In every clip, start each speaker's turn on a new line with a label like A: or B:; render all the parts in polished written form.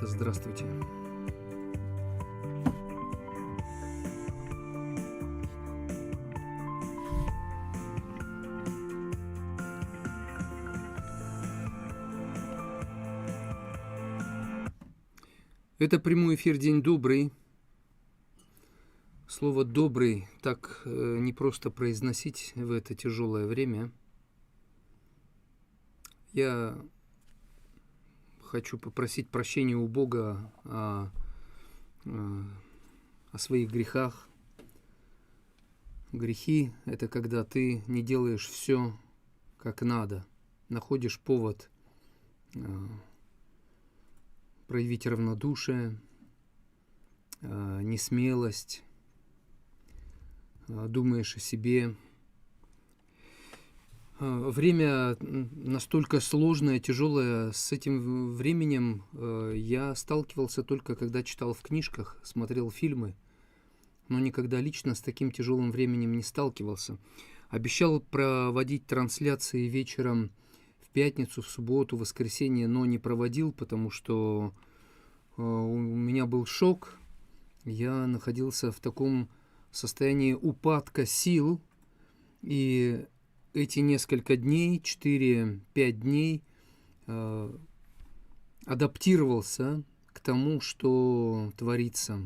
A: ребята, здравствуйте. Это прямой эфир «День добрый». Слово «добрый» так не просто произносить в это тяжелое время. Я хочу попросить прощения у Бога о своих грехах. Грехи – это когда ты не делаешь все как надо, находишь повод проявить равнодушие, несмелость, думаешь о себе. Время настолько сложное, тяжелое. С этим временем я сталкивался только когда читал в книжках, смотрел фильмы, но никогда лично с таким тяжелым временем не сталкивался. Обещал проводить трансляции вечером в пятницу, в субботу, в воскресенье, но не проводил, потому что у меня был шок. Я находился в таком состоянии упадка сил, и эти несколько дней, 4-5 дней, адаптировался к тому, что творится.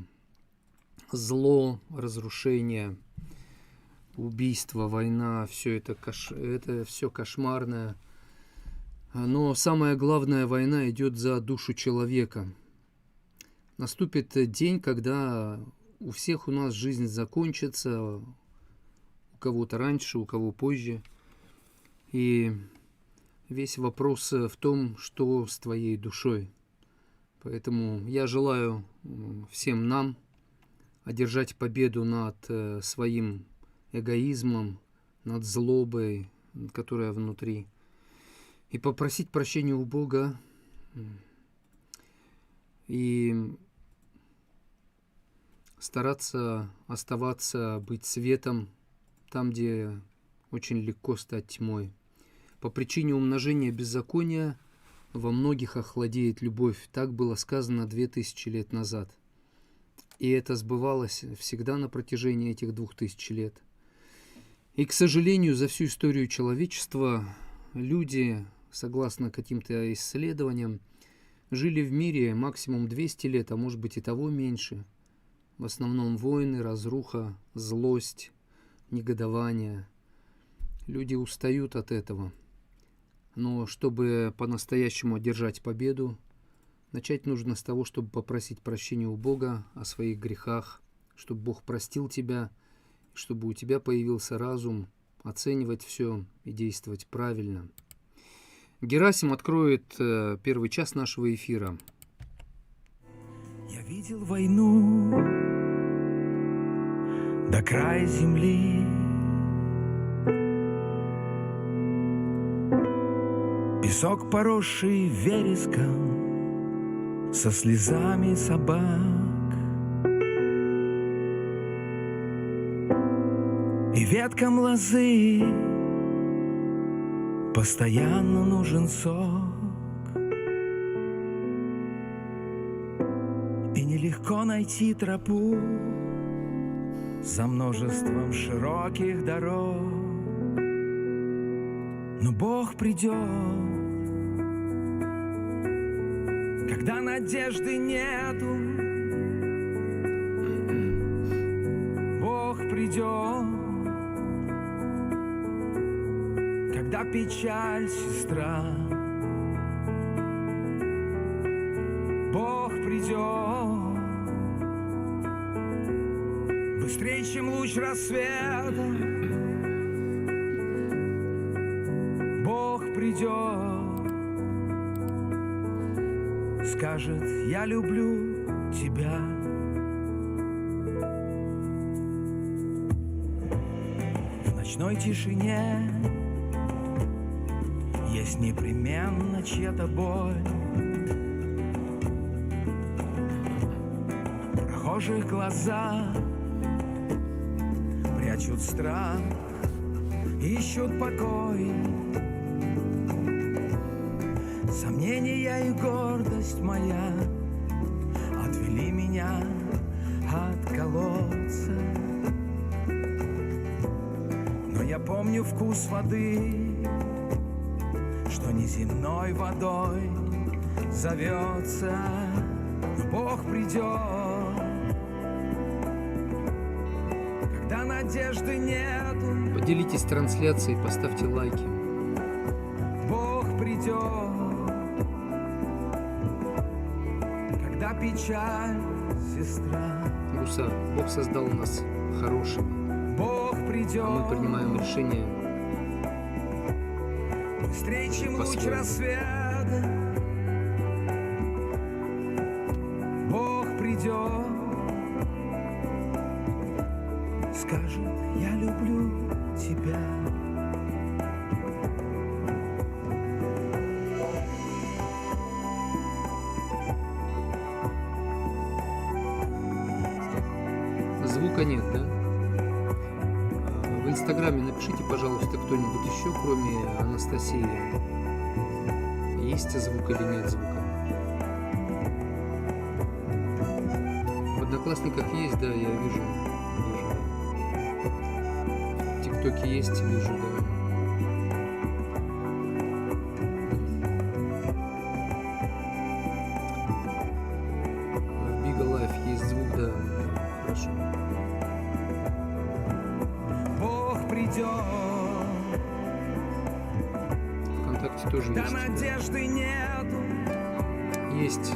A: Зло, разрушение, убийство, война, все это все кошмарное. Но самая главная война идет за душу человека. Наступит день, когда у всех у нас жизнь закончится, у кого-то раньше, у кого позже. И весь вопрос в том, что с твоей душой. Поэтому я желаю всем нам одержать победу над своим эгоизмом, над злобой, которая внутри. И попросить прощения у Бога. И стараться оставаться, быть светом там, где очень легко стать тьмой. По причине умножения беззакония во многих охладеет любовь. Так было сказано 2000 лет назад. И это сбывалось всегда на протяжении этих 2000 лет. И, к сожалению, за всю историю человечества люди, согласно каким-то исследованиям, жили в мире максимум 200 лет, а может быть и того меньше. В основном войны, разруха, злость, негодование. Люди устают от этого. Но чтобы по-настоящему одержать победу, начать нужно с того, чтобы попросить прощения у Бога о своих грехах, чтобы Бог простил тебя, чтобы у тебя появился разум оценивать все и действовать правильно. Герасим откроет первый час нашего эфира.
B: Я видел войну до края земли, песок, поросший вереском, со слезами собак, и веткам лозы постоянно нужен сок. И нелегко найти тропу за множеством широких дорог. Но Бог придет, когда надежды нету. Бог придет, когда печаль сестра. Бог придет быстрее, чем луч рассвета. Бог придет, скажет: я люблю тебя. В ночной тишине есть непременно чья-то боль. Прохожих глаза прячут страх, ищут покой. Сомнения и гордость моя отвели меня от колодца. Но я помню вкус воды, что неземной водой зовется. Но Бог придет, когда надежды нету.
A: Поделитесь трансляцией, поставьте лайки.
B: Бог придет, когда печаль, сестра.
A: Гусар, Бог создал нас хорошими,
B: Бог придет,
A: а мы принимаем решение
B: быстрее, чем луч
A: по-своему.
B: рассвета. Бог придет, скажет: я люблю тебя.
A: Звука нет, да? В Инстаграме напишите, пожалуйста, кто-нибудь еще, кроме Анастасии, есть звук или нет звука. В Одноклассниках есть, да, я вижу. В ТикТоке есть, вижу, да. В Бига Лайф есть звук, да. Хорошо.
B: Бог придет,
A: ВКонтакте тоже
B: когда
A: есть. Да.
B: надежды нету.
A: Есть.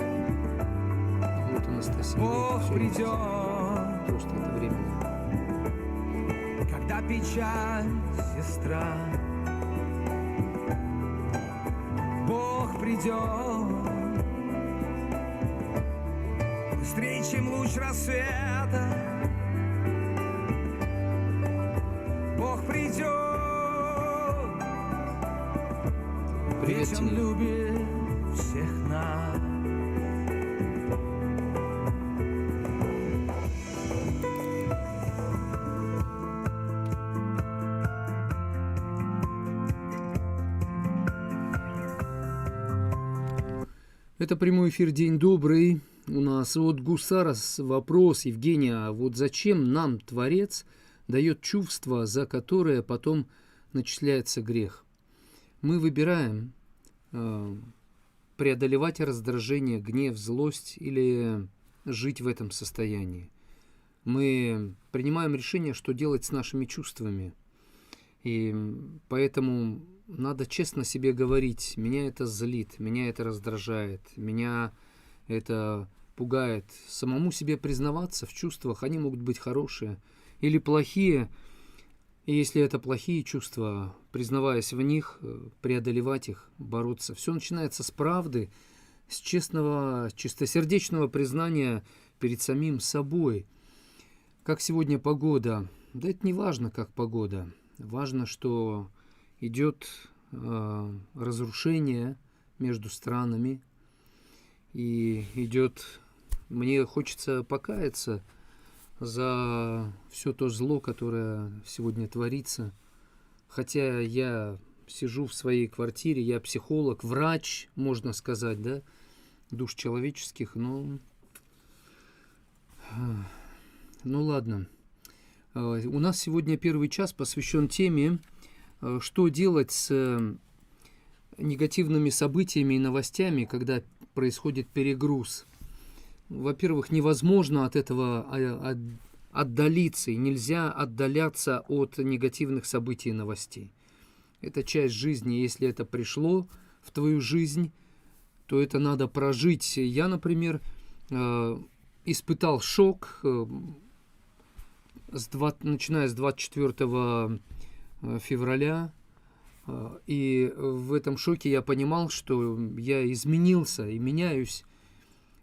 A: Вот Анастасия.
B: Бог
A: Всё есть.
B: придет,
A: Просто это временно.
B: когда печаль, сестра. Бог придет, быстрее, чем луч рассвета. Бог придет,
A: Привет
B: ведь Он
A: тебе.
B: любит всех нас.
A: Это прямой эфир, день добрый. У нас от Гусара вопрос, Евгения, а вот зачем нам Творец дает чувство, за которое потом начисляется грех? Мы выбираем преодолевать раздражение, гнев, злость или жить в этом состоянии. Мы принимаем решение, что делать с нашими чувствами. И поэтому надо честно себе говорить: меня это злит, меня это раздражает, меня это пугает. Самому себе признаваться в чувствах, они могут быть хорошие или плохие. И если это плохие чувства, признаваясь в них, преодолевать их, бороться. Все начинается с правды, с честного, чистосердечного признания перед самим собой. Как сегодня погода? Да это не важно, как погода. Важно, что идет разрушение между странами. И идет... Мне хочется покаяться за все то зло, которое сегодня творится. Хотя я сижу в своей квартире, я психолог, врач, можно сказать, да, душ человеческих, но... Ну ладно. У нас сегодня первый час посвящен теме, что делать с негативными событиями и новостями, когда происходит перегруз. Во-первых, невозможно от этого отдалиться, и нельзя отдаляться от негативных событий и новостей. Это часть жизни. Если это пришло в твою жизнь, то это надо прожить. Я, например, испытал шок, начиная с 24 февраля, и в этом шоке я понимал, что я изменился и меняюсь,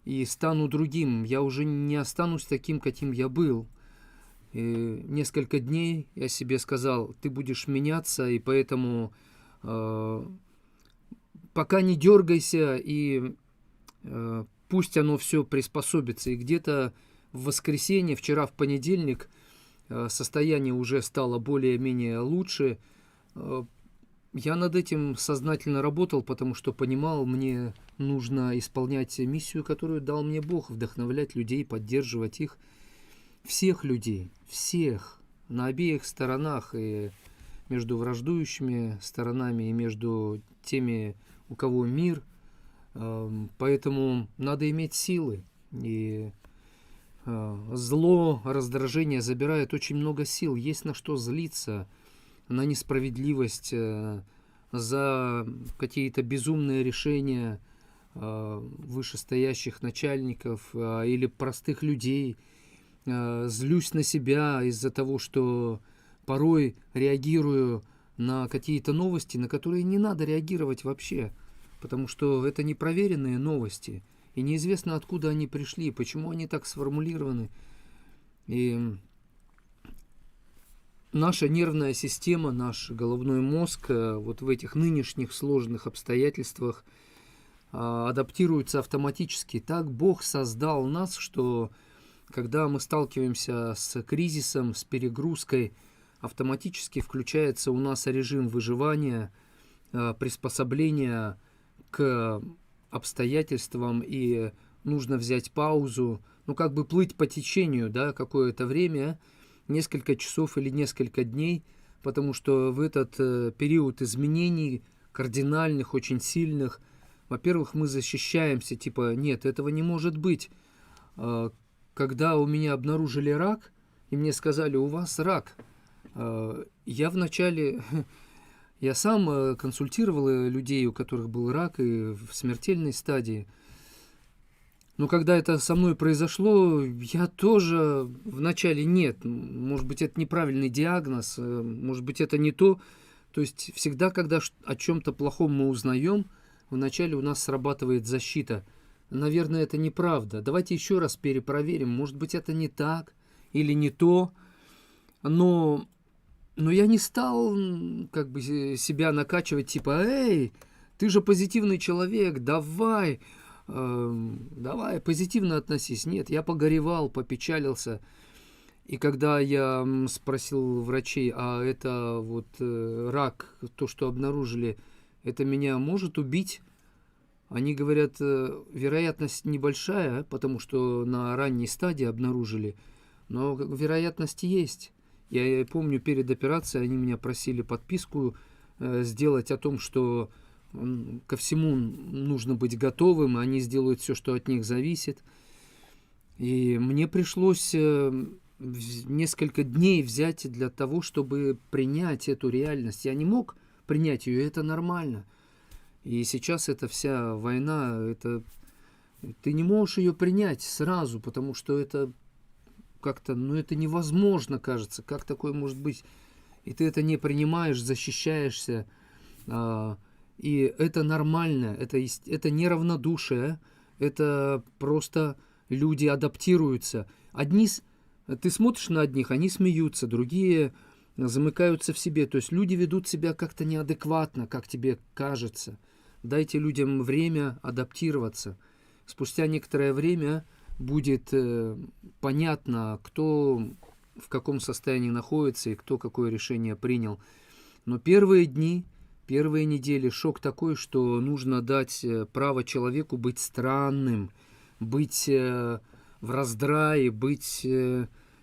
A: и стану другим. Я уже не останусь таким, каким я был. И несколько дней я себе сказал: ты будешь меняться, и поэтому пока не дергайся, и пусть оно все приспособится. И где-то в воскресенье, вчера в понедельник, состояние уже стало более-менее лучше. я над этим сознательно работал, потому что понимал, мне нужно исполнять миссию, которую дал мне Бог, вдохновлять людей, поддерживать их, всех людей, всех, на обеих сторонах, и между враждующими сторонами, и между теми, у кого мир. Поэтому надо иметь силы. И зло, раздражение забирает очень много сил. Есть на что злиться, на несправедливость, за какие-то безумные решения вышестоящих начальников или простых людей. Злюсь на себя из-за того, что порой реагирую на какие-то новости, на которые не надо реагировать вообще, потому что это непроверенные новости, и неизвестно, откуда они пришли, почему они так сформулированы. И наша нервная система, наш головной мозг вот в этих нынешних сложных обстоятельствах адаптируется автоматически. Так Бог создал нас, что когда мы сталкиваемся с кризисом, с перегрузкой, автоматически включается у нас режим выживания, приспособления к обстоятельствам, и нужно взять паузу, как бы плыть по течению, да, какое-то время, несколько часов или несколько дней, потому что в этот период изменений кардинальных, очень сильных, во-первых, мы защищаемся, типа, нет, этого не может быть. Когда у меня обнаружили рак, и мне сказали, у вас рак, я вначале, я сам консультировал людей, у которых был рак и в смертельной стадии. Но когда это со мной произошло, я тоже вначале нет, может быть, это неправильный диагноз, может быть, это не то. То есть всегда, когда о чем-то плохом мы узнаем, вначале у нас срабатывает защита. Наверное, это неправда. Давайте еще раз перепроверим. Может быть, это не так или не то. Но я не стал как бы себя накачивать, типа, эй, ты же позитивный человек, давай позитивно относись. Нет, я погоревал, попечалился. И когда я спросил врачей, а это вот рак, то, что обнаружили, это меня может убить? Они говорят, вероятность небольшая, потому что на ранней стадии обнаружили, но вероятность есть. Я помню, перед операцией они меня просили подписку сделать о том, что ко всему нужно быть готовым, они сделают все, что от них зависит. И мне пришлось несколько дней взять для того, чтобы принять эту реальность. Я не мог принять ее, это нормально. И сейчас эта вся война, ты не можешь ее принять сразу, потому что это как-то, это невозможно, кажется, как такое может быть. И ты это не принимаешь, защищаешься. И это нормально, это не равнодушие, это просто люди адаптируются. Ты смотришь на одних, они смеются, другие замыкаются в себе. То есть люди ведут себя как-то неадекватно, как тебе кажется. Дайте людям время адаптироваться. Спустя некоторое время будет понятно, кто в каком состоянии находится и кто какое решение принял. Но первые дни, первые недели шок такой, что нужно дать право человеку быть странным, быть в раздрае, быть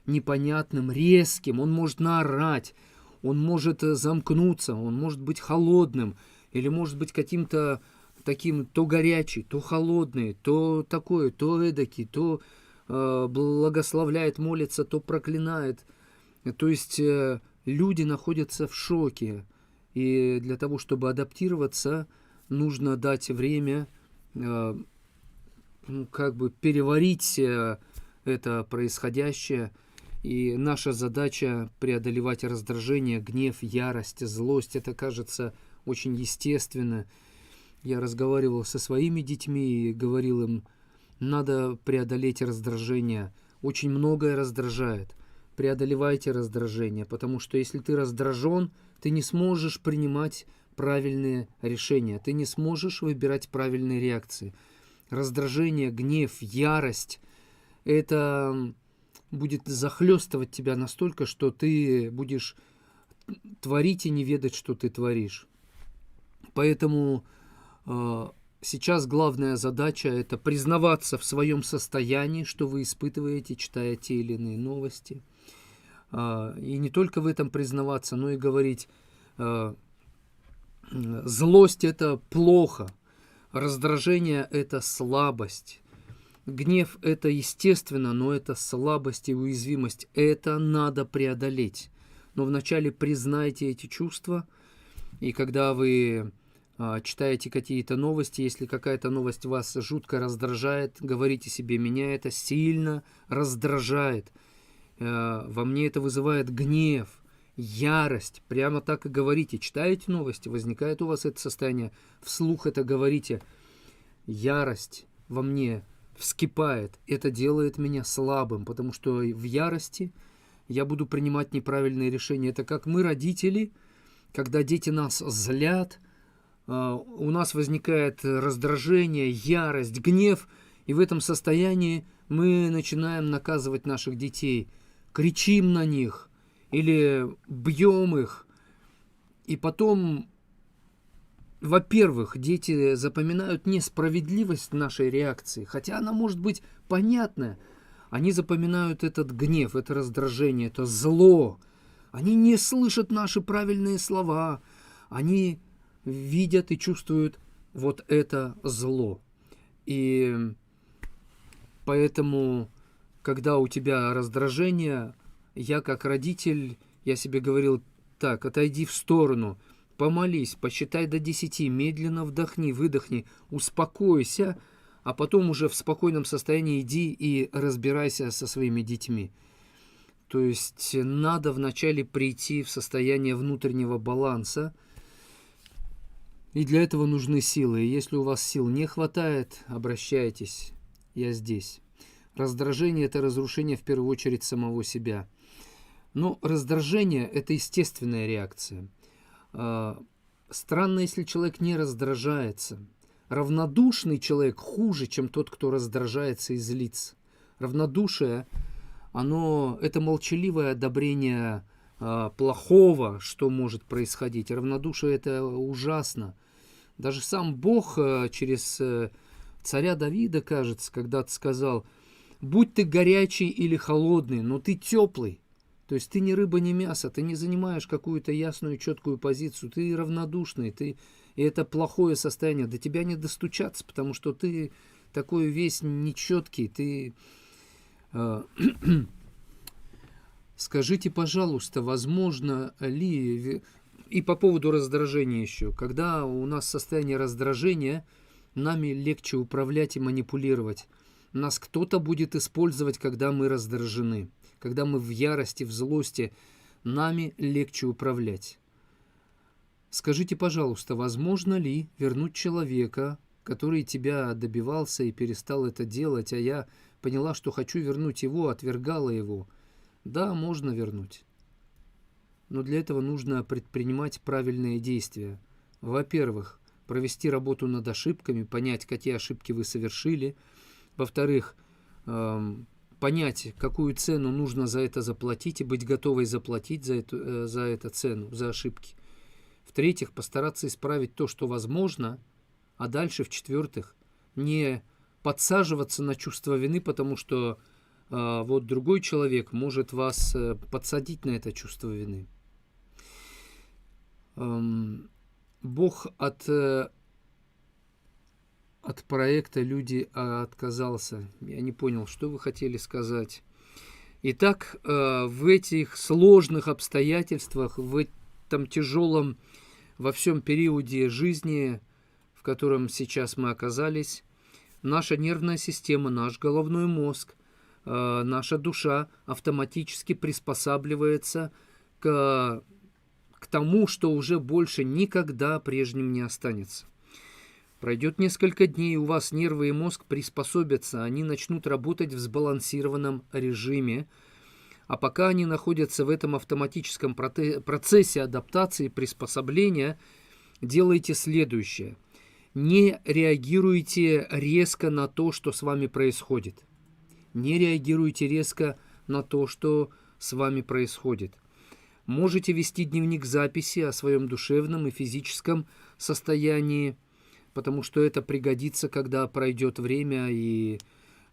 A: непонятным, резким. Он может наорать, он может замкнуться, он может быть холодным, или может быть каким-то таким то горячий, то холодный, то такой, то эдакий, то благословляет, молится, то проклинает. То есть люди находятся в шоке. И для того, чтобы адаптироваться, нужно дать время как бы переварить это происходящее. И наша задача преодолевать раздражение, гнев, ярость, злость. Это кажется очень естественно. Я разговаривал со своими детьми и говорил им, надо преодолеть раздражение. Очень многое раздражает. Преодолевайте раздражение, потому что если ты раздражен, ты не сможешь принимать правильные решения, ты не сможешь выбирать правильные реакции. Раздражение, гнев, ярость – это будет захлестывать тебя настолько, что ты будешь творить и не ведать, что ты творишь. Поэтому сейчас главная задача – это признаваться в своем состоянии, что вы испытываете, читая те или иные новости. И не только в этом признаваться, но и говорить: злость – это плохо, раздражение – это слабость, гнев – это естественно, но это слабость и уязвимость. Это надо преодолеть. Но вначале признайте эти чувства, и когда вы читаете какие-то новости, если какая-то новость вас жутко раздражает, говорите себе: меня это сильно раздражает, во мне это вызывает гнев, ярость. Прямо так и говорите. Читаете новости, возникает у вас это состояние, вслух это говорите: ярость во мне вскипает, это делает меня слабым, потому что в ярости я буду принимать неправильные решения. Это как мы, родители, когда дети нас злят, у нас возникает раздражение, ярость, гнев, и в этом состоянии мы начинаем наказывать наших детей, кричим на них или бьем их. И потом, во-первых, дети запоминают несправедливость нашей реакции, хотя она может быть понятная. Они запоминают этот гнев, это раздражение, это зло. Они не слышат наши правильные слова. Они видят и чувствуют вот это зло. И поэтому, когда у тебя раздражение, я как родитель, я себе говорил: так, отойди в сторону, помолись, посчитай до 10, медленно вдохни, выдохни, успокойся, а потом уже в спокойном состоянии иди и разбирайся со своими детьми. То есть надо вначале прийти в состояние внутреннего баланса, и для этого нужны силы. И если у вас сил не хватает, обращайтесь, я здесь. Раздражение – это разрушение в первую очередь самого себя. Но раздражение – это естественная реакция. Странно, если человек не раздражается. Равнодушный человек хуже, чем тот, кто раздражается и злится. Равнодушие – это молчаливое одобрение плохого, что может происходить. Равнодушие – это ужасно. Даже сам Бог через царя Давида, кажется, когда-то сказал: будь ты горячий или холодный, но ты теплый. То есть ты ни рыба, ни мясо, ты не занимаешь какую-то ясную, четкую позицию, ты равнодушный, и это плохое состояние. До тебя не достучаться, потому что ты такой весь нечеткий, ты... Скажите, пожалуйста, возможно ли... И по поводу раздражения еще. Когда у нас состояние раздражения, нами легче управлять и манипулировать. Нас кто-то будет использовать, когда мы раздражены. Когда мы в ярости, в злости, нами легче управлять. Скажите, пожалуйста, возможно ли вернуть человека, который тебя добивался и перестал это делать, а я поняла, что хочу вернуть его, отвергала его? Да, можно вернуть. Но для этого нужно предпринимать правильные действия. Во-первых, провести работу над ошибками, понять, какие ошибки вы совершили. Во-вторых, понять, какую цену нужно за это заплатить и быть готовой заплатить за эту цену, за ошибки. В-третьих, постараться исправить то, что возможно, а дальше, в-четвертых, не подсаживаться на чувство вины, потому что вот другой человек может вас подсадить на это чувство вины. Бог от проекта «Люди» отказался. Я не понял, что вы хотели сказать. Итак, в этих сложных обстоятельствах, в этом тяжелом во всем периоде жизни, в котором сейчас мы оказались, наша нервная система, наш головной мозг, наша душа автоматически приспосабливается к тому, что уже больше никогда прежним не останется. Пройдет несколько дней, у вас нервы и мозг приспособятся, они начнут работать в сбалансированном режиме, а пока они находятся в этом автоматическом процессе адаптации, приспособления, делайте следующее. Не реагируйте резко на то, что с вами происходит. Не реагируйте резко на то, что с вами происходит. Можете вести дневник записи о своем душевном и физическом состоянии, потому что это пригодится, когда пройдет время, и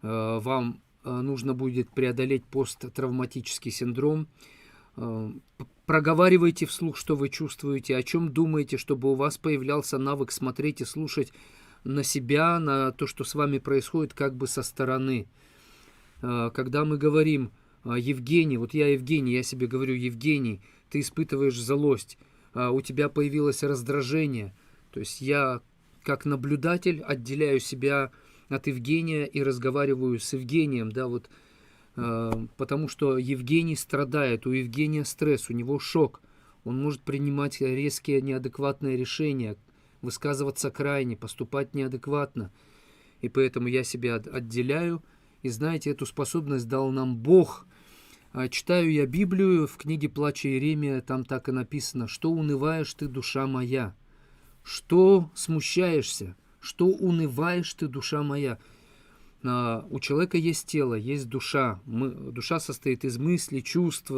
A: вам нужно будет преодолеть посттравматический синдром. Проговаривайте вслух, что вы чувствуете, о чем думаете, чтобы у вас появлялся навык смотреть и слушать на себя, на то, что с вами происходит, как бы со стороны. Когда мы говорим: Евгений, вот я Евгений, я себе говорю: Евгений, ты испытываешь злость, у тебя появилось раздражение. То есть я, как наблюдатель, отделяю себя от Евгения и разговариваю с Евгением, да, вот, потому что Евгений страдает, у Евгения стресс, у него шок, он может принимать резкие неадекватные решения, высказываться крайне, поступать неадекватно. И поэтому я себя отделяю. И знаете, эту способность дал нам Бог. Читаю я Библию, в книге «Плач Иеремия», там так и написано: «Что унываешь ты, душа моя? Что смущаешься? Что унываешь ты, душа моя?» У человека есть тело, есть душа. Душа состоит из мыслей, чувств,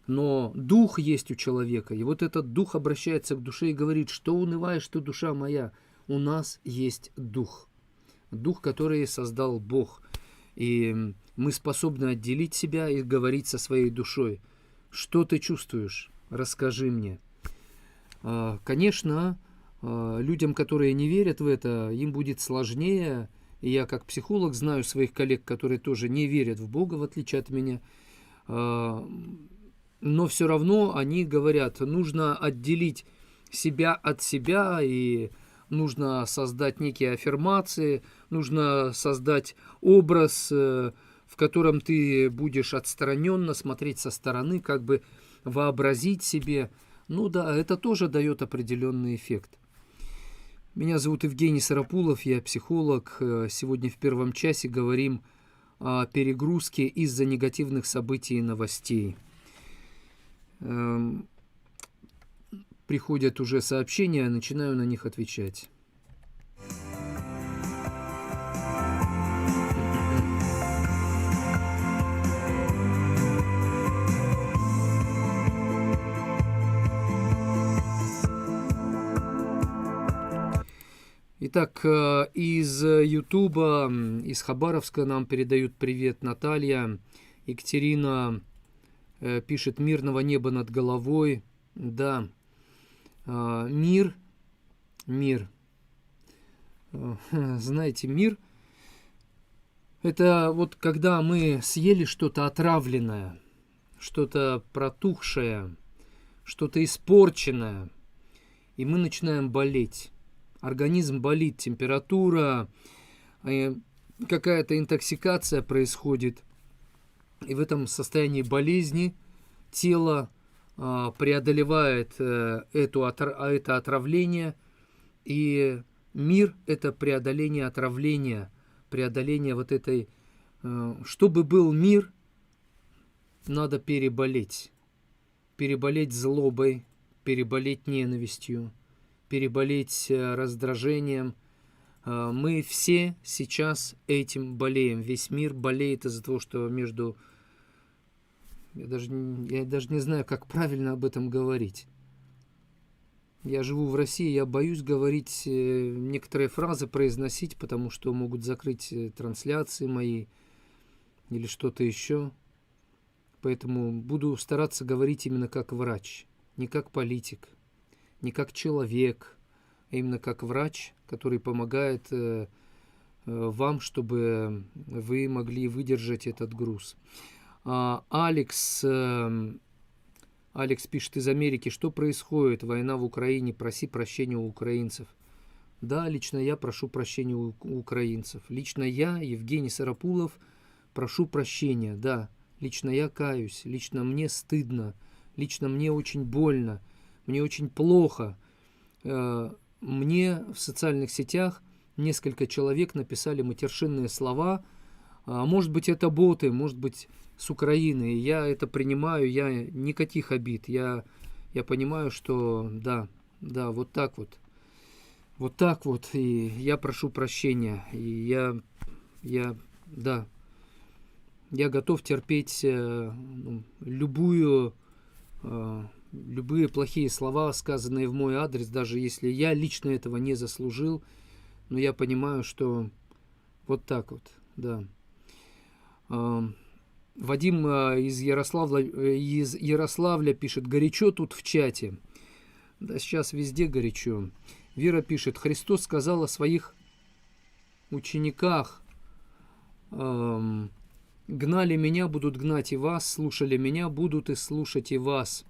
A: но дух есть у человека. И вот этот дух обращается к душе и говорит: «Что унываешь ты, душа моя?» У нас есть дух. Дух, который создал Бог. И мы способны отделить себя и говорить со своей душой: «Что ты чувствуешь? Расскажи мне». Конечно, людям, которые не верят в это, им будет сложнее. И я, как психолог, знаю своих коллег, которые тоже не верят в Бога, в отличие от меня. Но все равно они говорят: нужно отделить себя от себя, и нужно создать некие аффирмации, нужно создать образ, в котором ты будешь отстраненно смотреть со стороны, как бы вообразить себе. Ну да, это тоже дает определенный эффект. Меня зовут Евгений Сарапулов, я психолог. Сегодня в первом часе говорим о перегрузке из-за негативных событий и новостей. Приходят уже сообщения, начинаю на них отвечать. Итак, из Ютуба, из Хабаровска нам передают привет Наталья. Екатерина пишет: «Мирного неба над головой». Да, мир. Знаете, мир – это вот когда мы съели что-то отравленное, что-то протухшее, что-то испорченное, и мы начинаем болеть. Организм болит, температура, какая-то интоксикация происходит. И в этом состоянии болезни тело преодолевает это отравление. И мир – это преодоление отравления, преодоление вот этой... Чтобы был мир, надо переболеть. Переболеть злобой, переболеть ненавистью, переболеть раздражением. Мы все сейчас этим болеем. Весь мир болеет из-за того, что между... Я даже не знаю, как правильно об этом говорить. Я живу в России, я боюсь говорить некоторые фразы, произносить, потому что могут закрыть трансляции мои или что-то еще. Поэтому буду стараться говорить именно как врач, не как политик, не как человек, а именно как врач, который помогает вам, чтобы вы могли выдержать этот груз. Алекс пишет из Америки: «Что происходит? Война в Украине, проси прощения у украинцев». Да, лично я прошу прощения у украинцев. Лично я, Евгений Сарапулов, прошу прощения, да. Лично я каюсь, лично мне стыдно, лично мне очень больно, мне очень плохо. Мне в социальных сетях несколько человек написали матершинные слова. Может быть, это боты, может быть, с Украины. Я это принимаю, я никаких обид. Я понимаю, что да, вот так вот. Вот так вот. И я прошу прощения. И я готов терпеть любую любые плохие слова, сказанные в мой адрес, даже если я лично этого не заслужил, но я понимаю, что вот так вот, да. Вадим из Ярославля пишет: горячо тут в чате. Да, сейчас везде горячо. Вера пишет: Христос сказал о своих учениках: гнали меня, будут гнать и вас, слушали меня, будут и слушать и вас.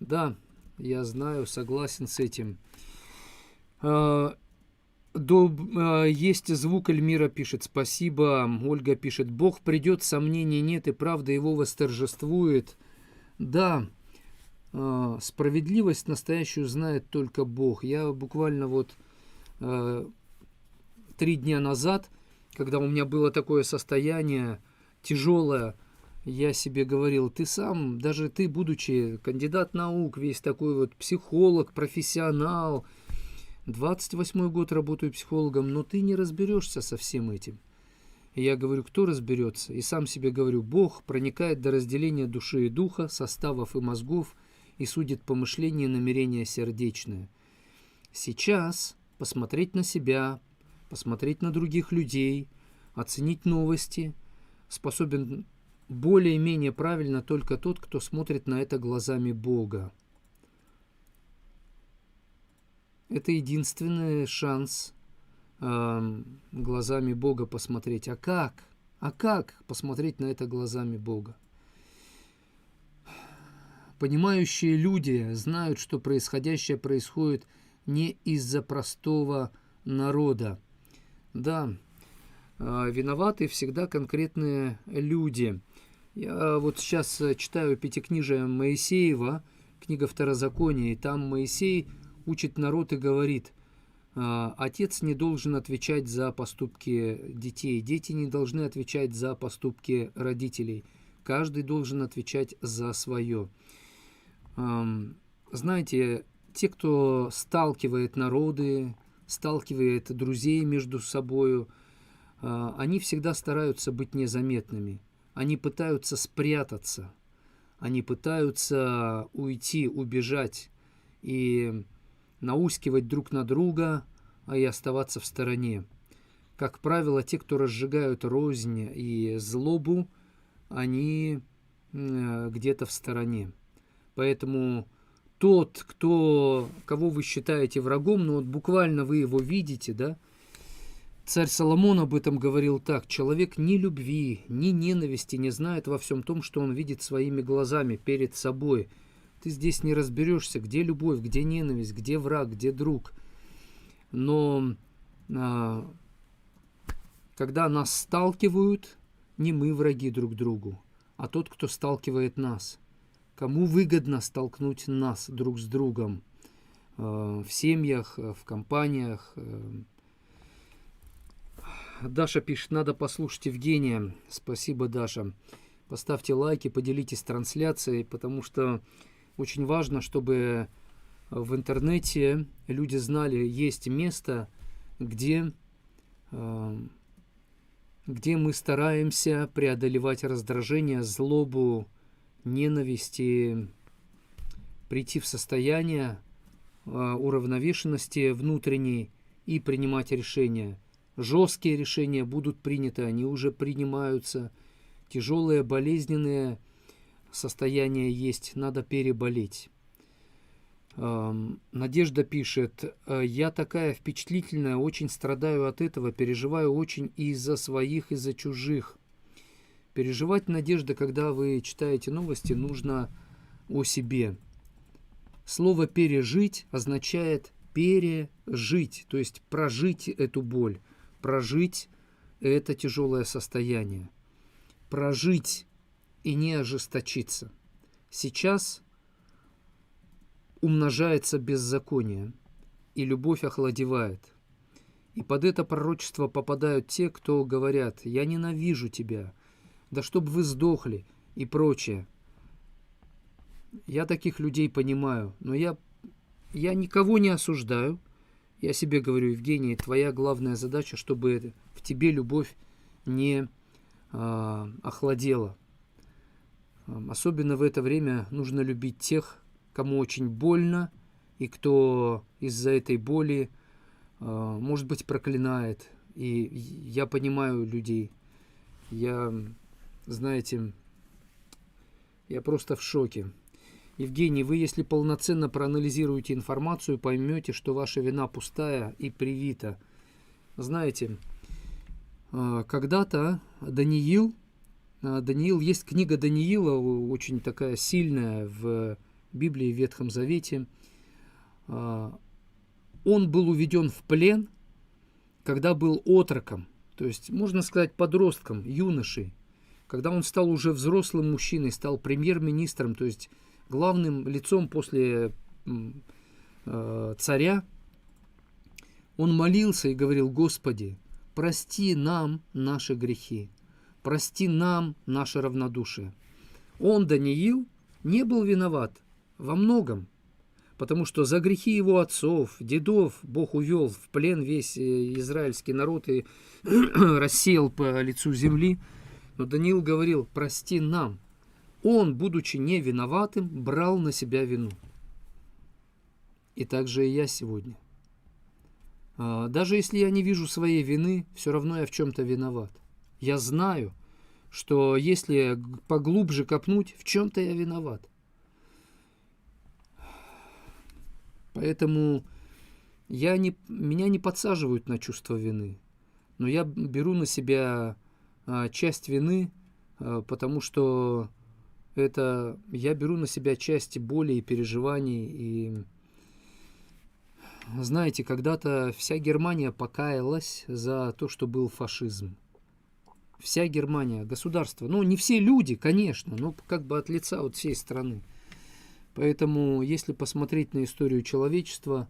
A: Да, я знаю, согласен с этим. Есть звук, Эльмира пишет: спасибо. Ольга пишет: Бог придет, сомнений нет, и правда его восторжествует. Да, справедливость настоящую знает только Бог. Я буквально 3 дня назад, когда у меня было такое состояние тяжелое, я себе говорил: ты сам, даже ты, будучи кандидат наук, весь такой психолог, профессионал, 28-й год работаю психологом, но ты не разберешься со всем этим. И я говорю: кто разберется? И сам себе говорю: Бог проникает до разделения души и духа, составов и мозгов, и судит помышления и намерения сердечные. Сейчас посмотреть на себя, посмотреть на других людей, оценить новости способен более-менее правильно только тот, кто смотрит на это глазами Бога. Это единственный шанс глазами Бога посмотреть. А как? А как посмотреть на это глазами Бога? Понимающие люди знают, что происходящее происходит не из-за простого народа. Да, виноваты всегда конкретные люди. Я сейчас читаю Пятикнижие Моисеева, книга Второзакония, и там Моисей учит народ и говорит: отец не должен отвечать за поступки детей, дети не должны отвечать за поступки родителей, каждый должен отвечать за свое. Знаете, те, кто сталкивает народы, сталкивает друзей между собою, они всегда стараются быть незаметными, они пытаются спрятаться, они пытаются уйти, убежать и наускивать друг на друга, и оставаться в стороне. Как правило, те, кто разжигают рознь и злобу, они где-то в стороне. Поэтому тот, кого вы считаете врагом, буквально вы его видите, да? Царь Соломон об этом говорил так: человек ни любви, ни ненависти не знает во всем том, что он видит своими глазами перед собой. Ты здесь не разберешься, где любовь, где ненависть, где враг, где друг. Но когда нас сталкивают, не мы враги друг другу, а тот, кто сталкивает нас. Кому выгодно столкнуть нас друг с другом в семьях, в компаниях. Даша пишет: надо послушать Евгения. Спасибо, Даша. Поставьте лайки, поделитесь трансляцией, потому что очень важно, чтобы в интернете люди знали, есть место, где мы стараемся преодолевать раздражение, злобу, ненависти, прийти в состояние уравновешенности внутренней и принимать решения. Жесткие решения будут приняты, они уже принимаются. Тяжелые, болезненные состояния есть, надо переболеть. Надежда пишет: я такая впечатлительная, очень страдаю от этого, переживаю очень из-за своих, из-за чужих. Переживать, Надежда, когда вы читаете новости, нужно о себе. Слово «пережить» означает пережить, то есть прожить эту боль, прожить это тяжелое состояние, прожить и не ожесточиться. Сейчас умножается беззаконие, и любовь охладевает. И под это пророчество попадают те, кто говорят: «Я ненавижу тебя», «Да чтоб вы сдохли» и прочее. Я таких людей понимаю, но я никого не осуждаю. Я себе говорю: Евгений, твоя главная задача, чтобы в тебе любовь не охладела. Особенно в это время нужно любить тех, кому очень больно, и кто из-за этой боли, может быть, проклинает. И я понимаю людей. Знаете, я просто в шоке. Евгений, вы, если полноценно проанализируете информацию, поймете, что ваша вина пустая и привита. Знаете, когда-то Даниил, есть книга Даниила, очень такая сильная в Библии, в Ветхом Завете. Он был уведен в плен, когда был отроком, то есть, можно сказать, подростком, юношей. Когда он стал уже взрослым мужчиной, стал премьер-министром, то есть главным лицом после царя, он молился и говорил: Господи, прости нам наши грехи, прости нам наше равнодушие. Он, Даниил, не был виноват во многом, потому что за грехи его отцов, дедов Бог увел в плен весь израильский народ и рассеял по лицу земли. Но Даниил говорил: прости нам. Он, будучи не виноватым, брал на себя вину. И так же и я сегодня. Даже если я не вижу своей вины, все равно я в чем-то виноват. Я знаю, что если поглубже копнуть, в чем-то я виноват. Поэтому меня не подсаживают на чувство вины. Но я беру на себя часть вины, потому что я беру на себя часть боли и переживаний. И знаете, когда-то вся Германия покаялась за то, что был фашизм. Вся Германия, государство. Ну, не все люди, конечно, но как бы от лица вот всей страны. Поэтому, если посмотреть на историю человечества,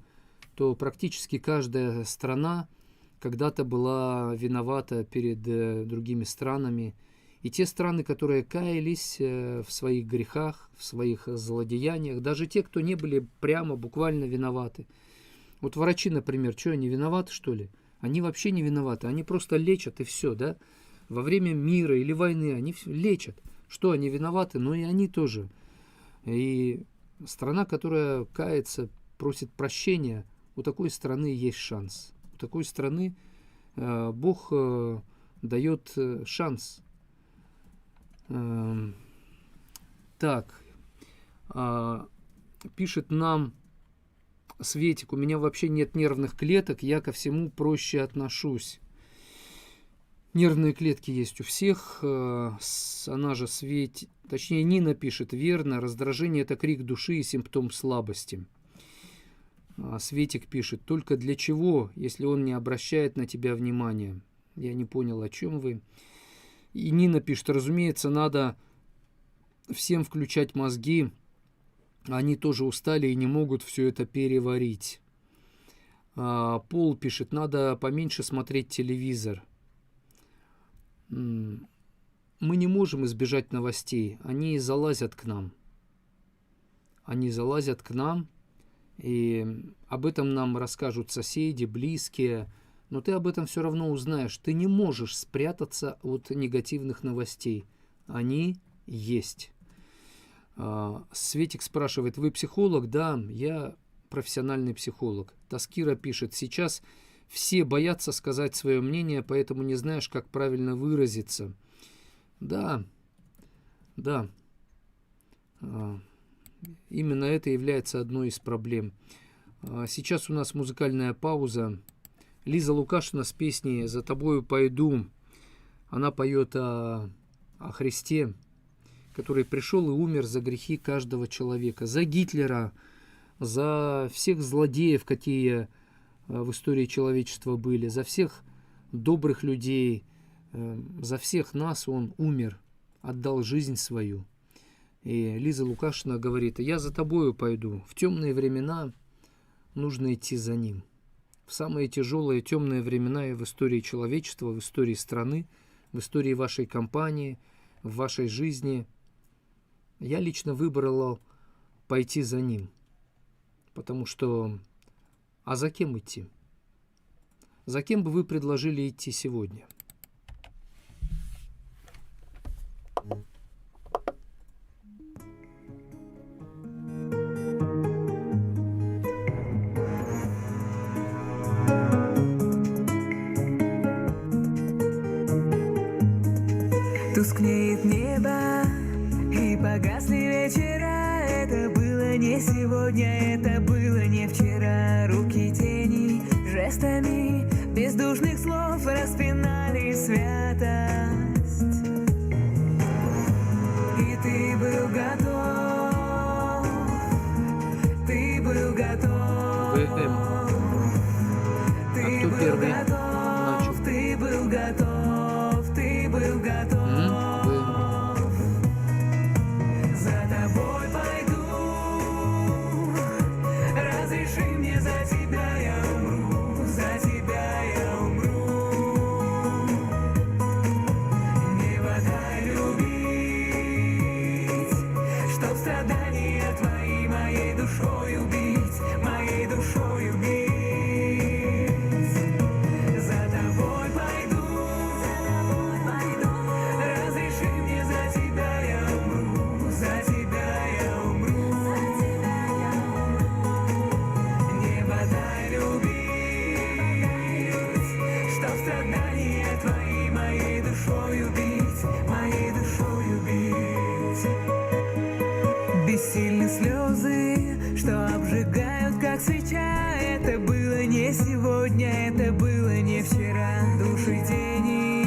A: то практически каждая страна когда-то была виновата перед другими странами. И те страны, которые каялись в своих грехах, в своих злодеяниях, даже те, кто не были прямо, буквально виноваты. Вот врачи, например, что, они виноваты, что ли? Они вообще не виноваты, они просто лечат, и все, да? Во время мира или войны они лечат. Что, они виноваты? Но и они тоже. И страна, которая кается, просит прощения, у такой страны есть шанс. У такой страны Бог дает шанс. Так, пишет нам Светик: у меня вообще нет нервных клеток, я ко всему проще отношусь. Нервные клетки есть у всех. Она же точнее Нина пишет: верно, раздражение — это крик души и симптом слабости. Светик пишет: только для чего, если он не обращает на тебя внимания? Я не понял, о чем вы. И Нина пишет: разумеется, надо всем включать мозги, они тоже устали и не могут все это переварить. Пол пишет: надо поменьше смотреть телевизор. Мы не можем избежать новостей, они залазят к нам. И об этом нам расскажут соседи, близкие, но ты об этом все равно узнаешь. Ты не можешь спрятаться от негативных новостей. Они есть. Светик спрашивает: вы психолог? Да, я профессиональный психолог. Таскира пишет: сейчас все боятся сказать свое мнение, поэтому не знаешь, как правильно выразиться. Да. Именно это является одной из проблем. Сейчас у нас музыкальная пауза. Лиза Лукашина с песней «За тобою пойду». Она поет о Христе, который пришел и умер за грехи каждого человека. За Гитлера, за всех злодеев, какие в истории человечества были, за всех добрых людей, за всех нас он умер, отдал жизнь свою. И Лиза Лукашина говорит: я за тобою пойду. В темные времена нужно идти за ним. В самые тяжелые темные времена и в истории человечества, в истории страны, в истории вашей компании, в вашей жизни, я лично выбрал пойти за ним. Потому что... А за кем идти? За кем бы вы предложили идти сегодня?
C: погасли вечера. Это было не сегодня, это было не вчера. Руки тени жестами бездушных слов распинали святость. И ты был готов, ты был готов.
A: ВМ.
C: Ты
A: кто
C: был
A: первый
C: готов,
A: начал?
C: ты был готов, ты был готов. За тобой пойду, разреши мне, за тебя я умру, за тебя я умру. Не дай любить, чтоб страдания твои моей душой убить, моей душой убить. За тобой пойду, разреши мне, за тебя я умру, за тебя я умру. Небо дай любить, чтоб страдания твои моей душой убить, моей душой убить. Бессильны слезы, что обжигают, как свеча. Это было не сегодня, это было не вчера. Души тени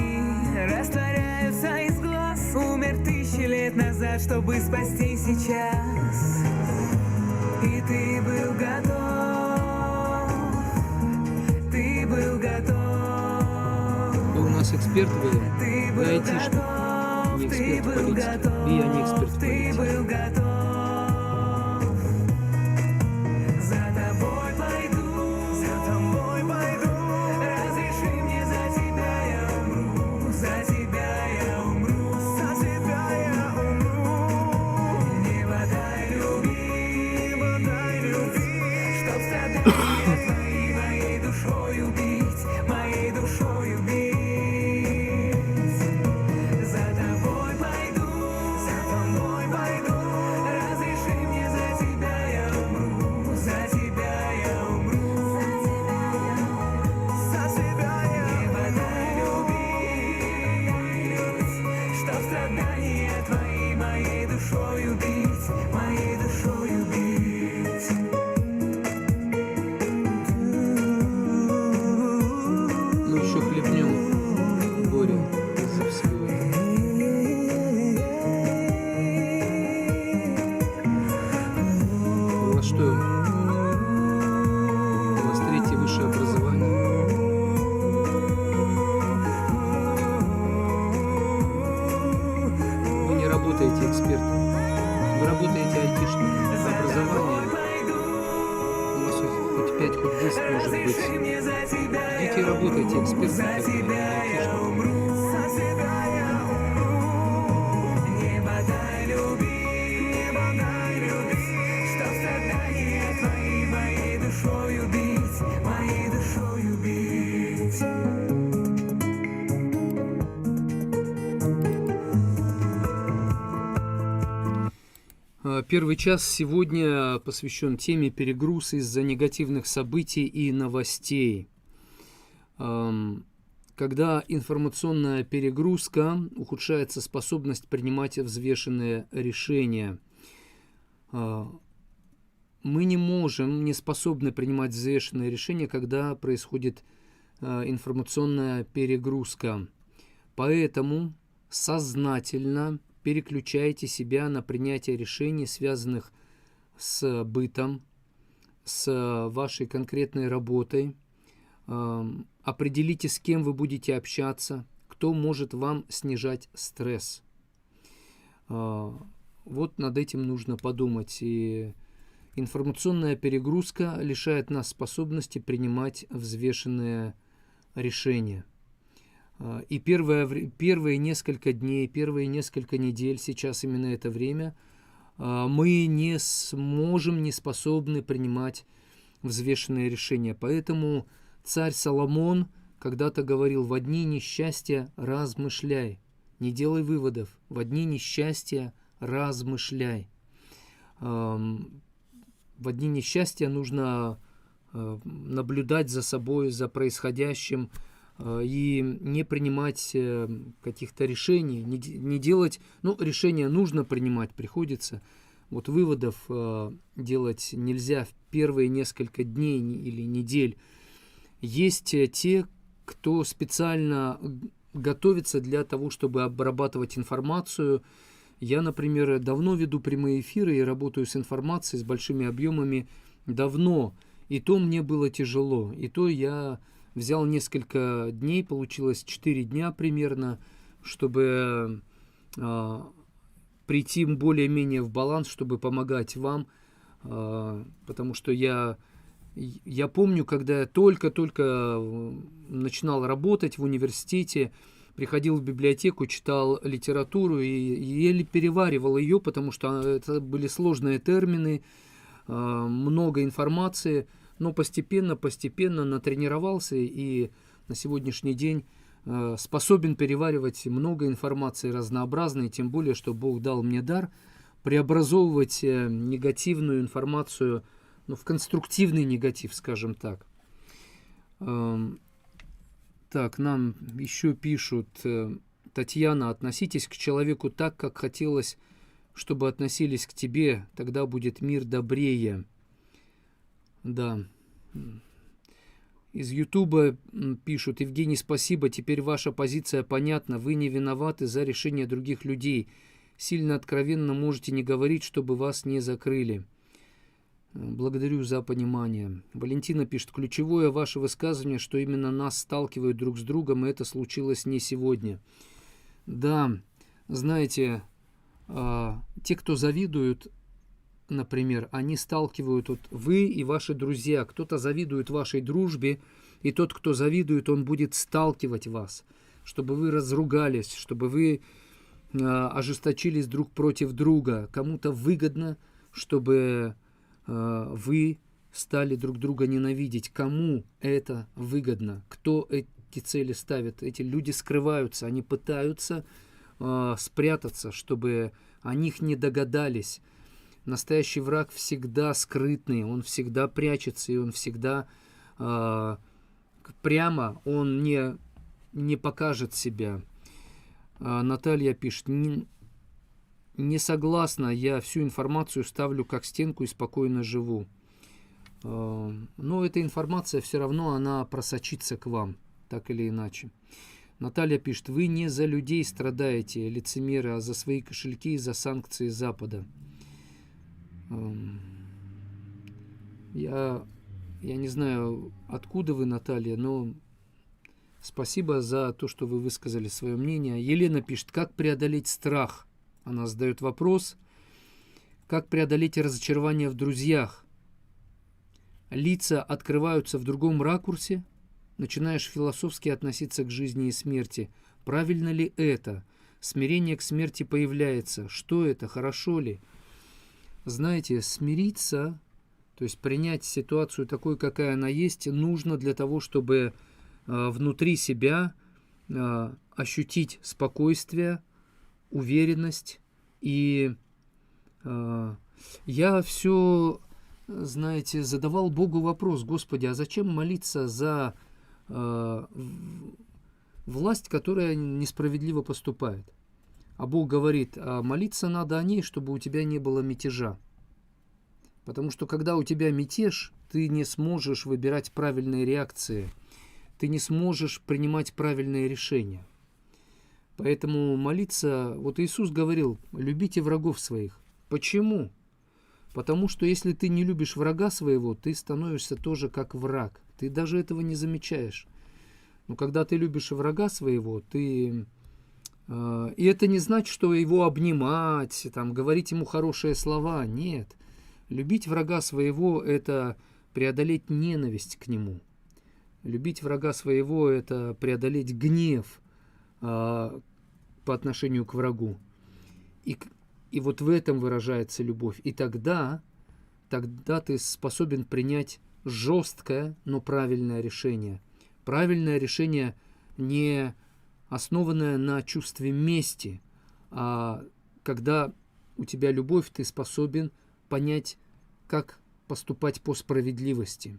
C: растворяются из глаз. Умер 1000 лет назад, чтобы спасти сейчас. И ты был готов, ты был готов.
A: Вы у нас эксперт в
C: Ты
A: ВМ?
C: был
A: Вы айтишник,
C: готов,
A: не
C: ты
A: эксперт в
C: был
A: политике.
C: готов,
A: И я не эксперт в
C: ты
A: политике.
C: был готов. За тобой пойду, разреши мне, за тебя я умру, за тебя я умру, за тебя я умру. Небо дай любить, чтоб страдания твои моей душой убить, моей душой убить. За тобой пойду, разреши мне, за тебя я умру, за тебя я умру, за тебя я умру. Небо дай любить, чтоб страдания твои моей душой убить, моей душой убить.
A: Ну еще хлебнем горе из-за всего этого. У вас что? У вас 3-е высшее образование? Вы не работаете экспертом. Вы работаете айтишником. Образование у вас хоть 5, хоть 10 может быть. Идите и работайте экспертом, тогда, а не айтишником.
C: Небо дай любить, чтоб страдания твои моей душой убить, моей душой убить.
A: Первый час сегодня посвящен теме перегруз из-за негативных событий и новостей. Когда информационная перегрузка, ухудшается способность принимать взвешенные решения. Мы не способны принимать взвешенные решения, когда происходит информационная перегрузка. Поэтому сознательно переключайте себя на принятие решений, связанных с бытом, с вашей конкретной работой. Определите, с кем вы будете общаться, кто может вам снижать стресс. Вот над этим нужно подумать. И информационная перегрузка лишает нас способности принимать взвешенные решения. И первые несколько дней, первые несколько недель, сейчас именно это время, мы не способны принимать взвешенные решения. Поэтому царь Соломон когда-то говорил: «В дни несчастья размышляй». Не делай выводов. В дни несчастья размышляй. В дни несчастья нужно наблюдать за собой, за происходящим, и не принимать каких-то решений, не делать, ну, решения нужно принимать, приходится. Вот выводов делать нельзя в первые несколько дней или недель. Есть те, кто специально готовится для того, чтобы обрабатывать информацию. Я, например, давно веду прямые эфиры и работаю с информацией, с большими объемами давно. И то мне было тяжело. И то я взял несколько дней, получилось 4 дня примерно, чтобы прийти более-менее в баланс, чтобы помогать вам. Потому что я помню, когда я только-только начинал работать в университете, приходил в библиотеку, читал литературу и еле переваривал ее, потому что это были сложные термины, много информации, но постепенно натренировался и на сегодняшний день способен переваривать много информации разнообразной, тем более, что Бог дал мне дар преобразовывать негативную информацию, ну, в конструктивный негатив, скажем так. Так, нам еще пишут: Татьяна, относитесь к человеку так, как хотелось, чтобы относились к тебе, тогда будет мир добрее. Да. Из Ютуба пишут: Евгений, спасибо, теперь ваша позиция понятна, вы не виноваты за решение других людей. Сильно откровенно можете не говорить, чтобы вас не закрыли. Благодарю за понимание. Валентина пишет: ключевое ваше высказывание, что именно нас сталкивают друг с другом, и это случилось не сегодня. Да, знаете, те, кто завидуют, например, они сталкивают, вот вы и ваши друзья, кто-то завидует вашей дружбе, и тот, кто завидует, он будет сталкивать вас, чтобы вы разругались, чтобы вы ожесточились друг против друга. Кому-то выгодно, чтобы вы стали друг друга ненавидеть. Кому это выгодно? Кто эти цели ставит? Эти люди скрываются, они пытаются спрятаться, чтобы о них не догадались. Настоящий враг всегда скрытный, он всегда прячется, и он всегда прямо, он не покажет себя. Наталья пишет: не согласна, я всю информацию ставлю как стенку и спокойно живу. Но эта информация все равно, она просочится к вам, так или иначе. Наталья пишет: вы не за людей страдаете, лицемеры, а за свои кошельки и за санкции Запада. Я не знаю, откуда вы, Наталья, но спасибо за то, что вы высказали свое мнение. Елена пишет: как преодолеть страх? Она задает вопрос: как преодолеть разочарование в друзьях? Лица открываются в другом ракурсе, начинаешь философски относиться к жизни и смерти. Правильно ли это? Смирение к смерти появляется. Что это? Хорошо ли? Знаете, смириться, то есть принять ситуацию такой, какая она есть, нужно для того, чтобы внутри себя ощутить спокойствие, уверенность. И я все, знаете, задавал Богу вопрос: Господи, а зачем молиться за власть, которая несправедливо поступает? А Бог говорит: а молиться надо о ней, чтобы у тебя не было мятежа. Потому что когда у тебя мятеж, ты не сможешь выбирать правильные реакции, ты не сможешь принимать правильные решения. Поэтому молиться, вот Иисус говорил: любите врагов своих. Почему? Потому что если ты не любишь врага своего, ты становишься тоже как враг. Ты даже этого не замечаешь. Но когда ты любишь врага своего, ты... И это не значит, что его обнимать, там, говорить ему хорошие слова. Нет. Любить врага своего – это преодолеть ненависть к нему. Любить врага своего – это преодолеть гнев по отношению к врагу. И вот в этом выражается любовь. И тогда ты способен принять жесткое, но правильное решение. Правильное решение, не основанное на чувстве мести, а когда у тебя любовь, ты способен понять, как поступать по справедливости.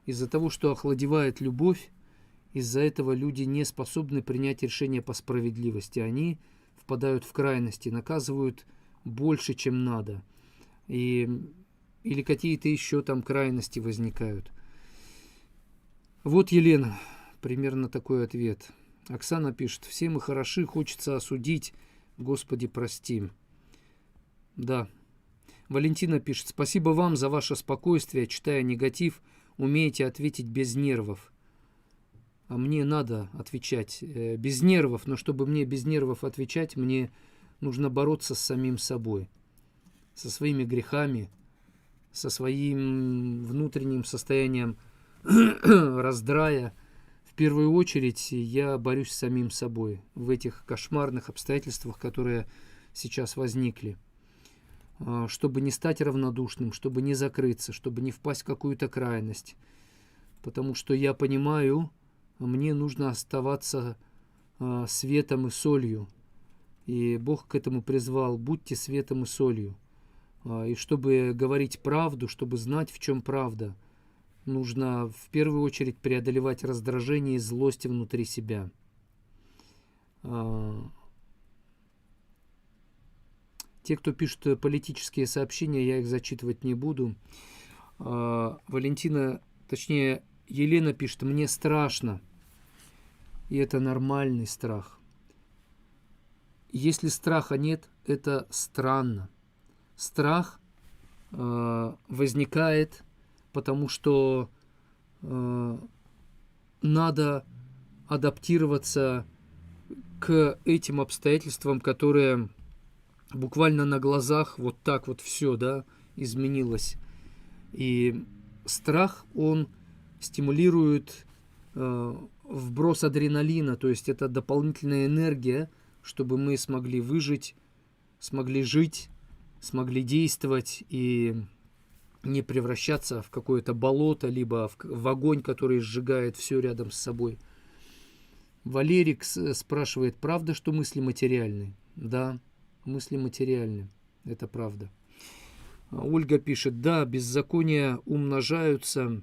A: Из-за того, что охладевает любовь, из-за этого люди не способны принять решение по справедливости. Они впадают в крайности, наказывают больше, чем надо. Или какие-то еще там крайности возникают. Вот, Елена, примерно такой ответ. Оксана пишет: все мы хороши, хочется осудить, Господи, прости. Да. Валентина пишет: спасибо вам за ваше спокойствие, читая негатив, умеете ответить без нервов. А мне надо отвечать без нервов, но чтобы мне без нервов отвечать, мне нужно бороться с самим собой, со своими грехами, со своим внутренним состоянием раздрая. В первую очередь я борюсь с самим собой в этих кошмарных обстоятельствах, которые сейчас возникли. Чтобы не стать равнодушным, чтобы не закрыться, чтобы не впасть в какую-то крайность. Потому что я понимаю, мне нужно оставаться светом и солью. И Бог к этому призвал: будьте светом и солью. И чтобы говорить правду, чтобы знать, в чем правда, нужно в первую очередь преодолевать раздражение и злость внутри себя. Те, кто пишет политические сообщения, я их зачитывать не буду. Валентина, точнее, Елена пишет: мне страшно. И это нормальный страх. Если страха нет, это странно. Страх возникает, потому что надо адаптироваться к этим обстоятельствам, которые буквально на глазах вот так вот все, да, изменилось. И страх, он стимулирует вброс адреналина, то есть это дополнительная энергия, чтобы мы смогли выжить, смогли жить, смогли действовать и не превращаться в какое-то болото, либо в огонь, который сжигает все рядом с собой. Валерик спрашивает: правда, что мысли материальны? Да, мысли материальны, это правда. Ольга пишет: да, беззакония умножаются,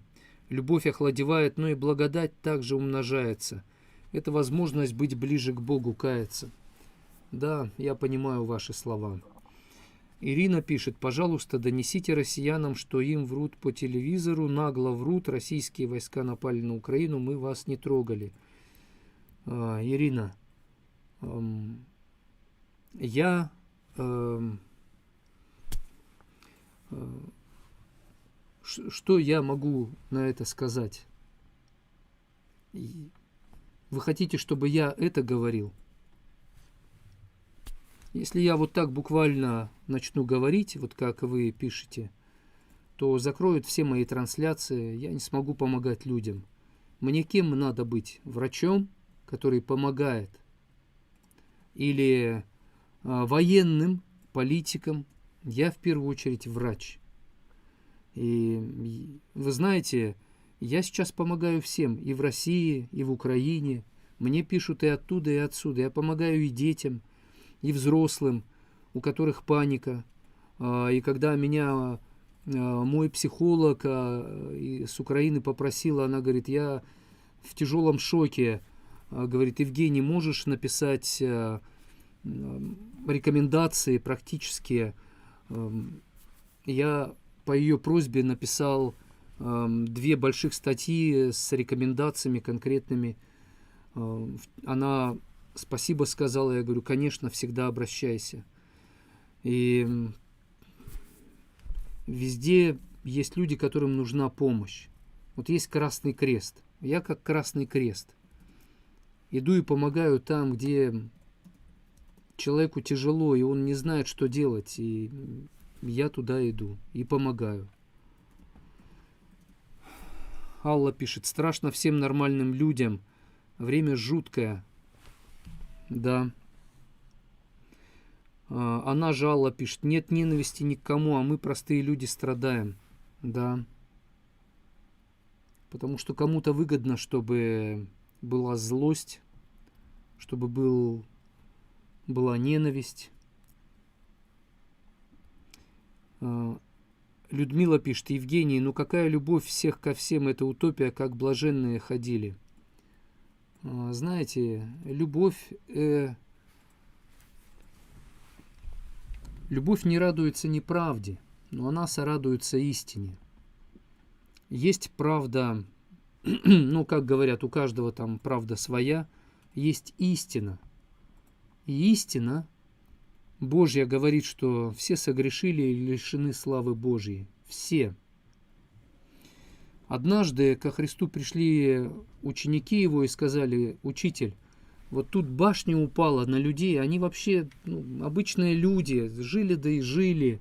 A: любовь охладевает, но и благодать также умножается. Это возможность быть ближе к Богу, каяться. Да, я понимаю ваши слова. Ирина пишет: пожалуйста, донесите россиянам, что им врут по телевизору, нагло врут, российские войска напали на Украину, мы вас не трогали. Ирина, что я могу на это сказать? Вы хотите, чтобы я это говорил? Если я вот так буквально начну говорить, вот как вы пишете, то закроют все мои трансляции, я не смогу помогать людям. Мне кем надо быть? Врачом, который помогает? Или военным, политиком? Я в первую очередь врач. И вы знаете, я сейчас помогаю всем, и в России, и в Украине. Мне пишут и оттуда, и отсюда. Я помогаю и детям, и взрослым, у которых паника. И когда меня мой психолог с Украины попросила, она говорит: я в тяжелом шоке. Говорит: Евгений, можешь написать рекомендации практические? Я по ее просьбе написал 2 больших статьи с рекомендациями конкретными. Она спасибо сказала, я говорю: конечно, всегда обращайся. И везде есть люди, которым нужна помощь. Вот есть Красный Крест. Я как Красный Крест. Иду и помогаю там, где человеку тяжело, и он не знает, что делать. И я туда иду и помогаю. Алла пишет: страшно всем нормальным людям. Время жуткое. Да. Она же, Алла, пишет: нет ненависти ни к кому, а мы, простые люди, страдаем. Да. Потому что кому-то выгодно, чтобы была злость, чтобы была ненависть. Людмила пишет: Евгений, ну какая любовь всех ко всем, это утопия, как блаженные ходили. Знаете, любовь не радуется неправде, но она сорадуется истине. Есть правда, ну, как говорят, у каждого там правда своя, есть истина. И истина Божья говорит, что все согрешили и лишены славы Божьей. Все. Однажды ко Христу пришли ученики его и сказали: «Учитель, вот тут башня упала на людей, они вообще обычные люди, жили да и жили».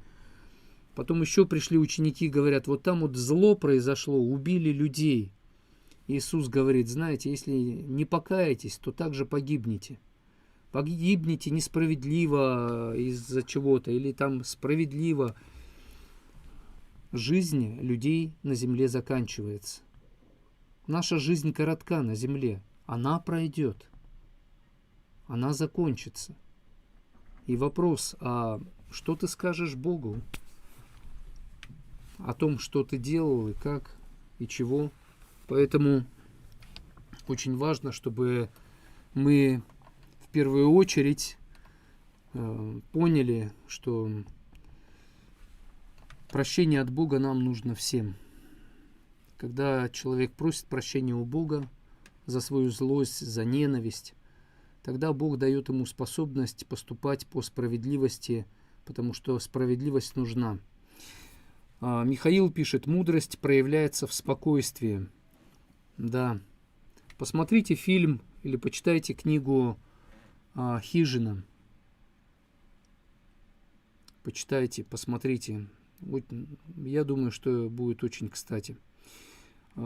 A: Потом еще пришли ученики и говорят: «Вот там вот зло произошло, убили людей». Иисус говорит: «Знаете, если не покаетесь, то также погибнете. Погибнете несправедливо из-за чего-то или там справедливо. Жизнь людей на земле заканчивается. Наша жизнь коротка на земле. Она пройдет. Она закончится. И вопрос: а что ты скажешь Богу о том, что ты делал и как, и чего?» Поэтому очень важно, чтобы мы в первую очередь поняли, что прощение от Бога нам нужно всем. Когда человек просит прощения у Бога за свою злость, за ненависть, тогда Бог дает ему способность поступать по справедливости, потому что справедливость нужна. Михаил пишет: «Мудрость проявляется в спокойствии». Да. Посмотрите фильм или почитайте книгу «Хижина». Почитайте, посмотрите. Я думаю, что будет очень кстати.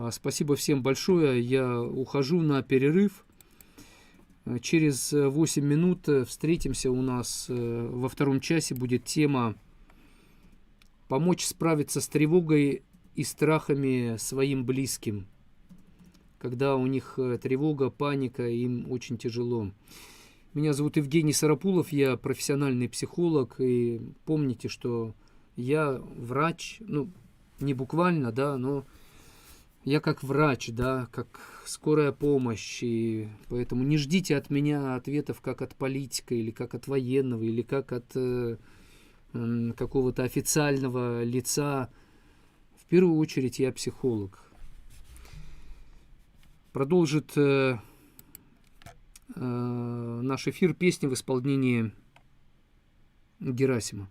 A: Спасибо всем большое. Я ухожу на перерыв. Через 8 минут встретимся у нас. Во втором часе будет тема «Помочь справиться с тревогой и страхами своим близким». Когда у них тревога, паника, им очень тяжело. Меня зовут Евгений Сарапулов, я профессиональный психолог. И помните, что я врач, не буквально, да, но я как врач, да, как скорая помощь. И поэтому не ждите от меня ответов как от политика, или как от военного, или как от какого-то официального лица. В первую очередь я психолог. Продолжит наш эфир песни в исполнении Герасима.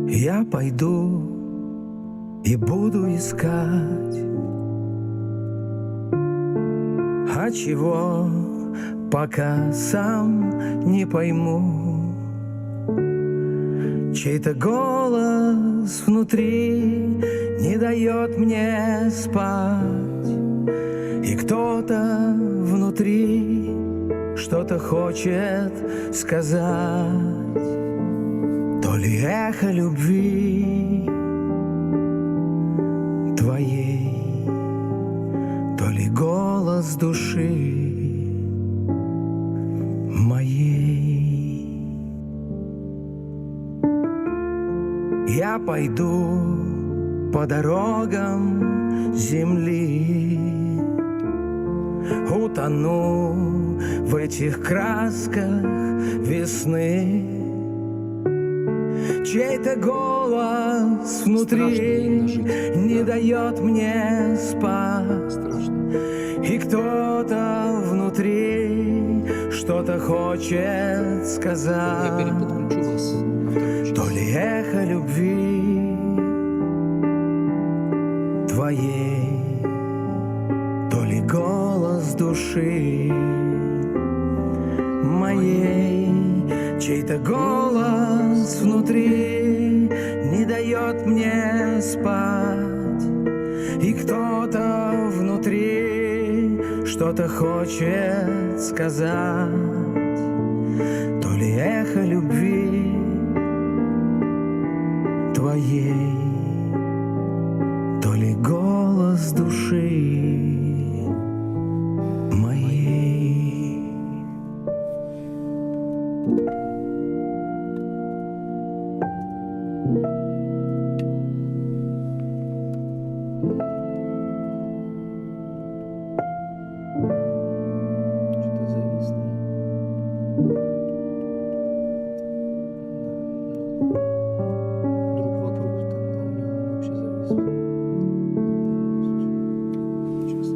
C: Я пойду и буду искать, а чего пока сам не пойму. Чей-то голос внутри не дает мне спать, и кто-то внутри что-то хочет сказать. То ли эхо любви твоей, то ли голос души моей. Я пойду по дорогам земли, утону в этих красках весны. Чей-то голос внутри не дает мне спать, и кто-то внутри что-то хочет сказать.
A: Я переподключу вас.
C: То ли эхо любви твоей, то ли голос души моей. Чей-то голос внутри не дает мне спать, и кто-то внутри что-то хочет сказать. То ли эхо любви твоей, то ли голос души моей.
A: Что-то зависло. Друг вокруг там, а у него вообще зависло. Сейчас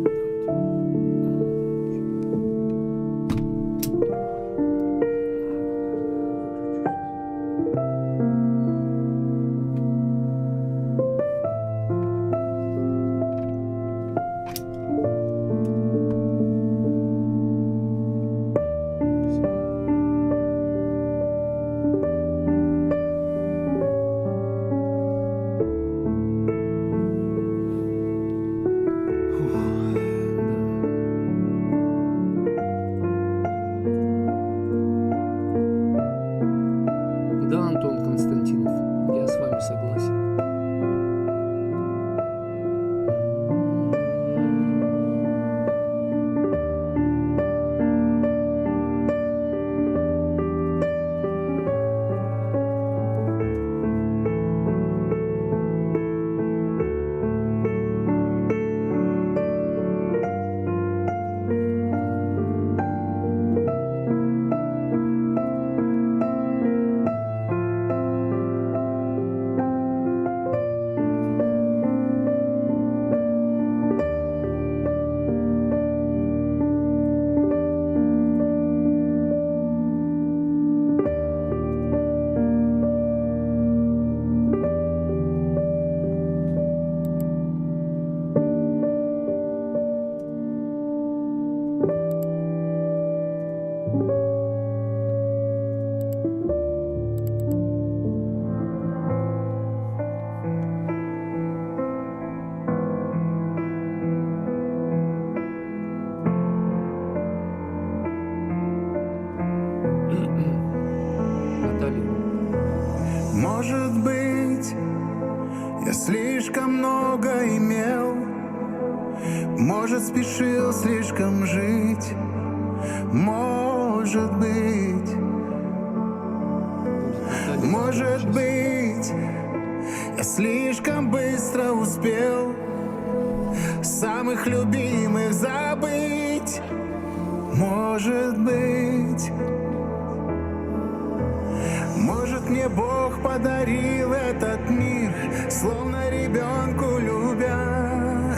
A: да, Антон Константинов, я с вами согласен. Наталья.
C: Может быть, я слишком много имел, может, спешил слишком жить, может быть, может быть, я слишком быстро успел самых любимых забыть, может быть. Может, мне Бог подарил этот мир, словно ребенку любя.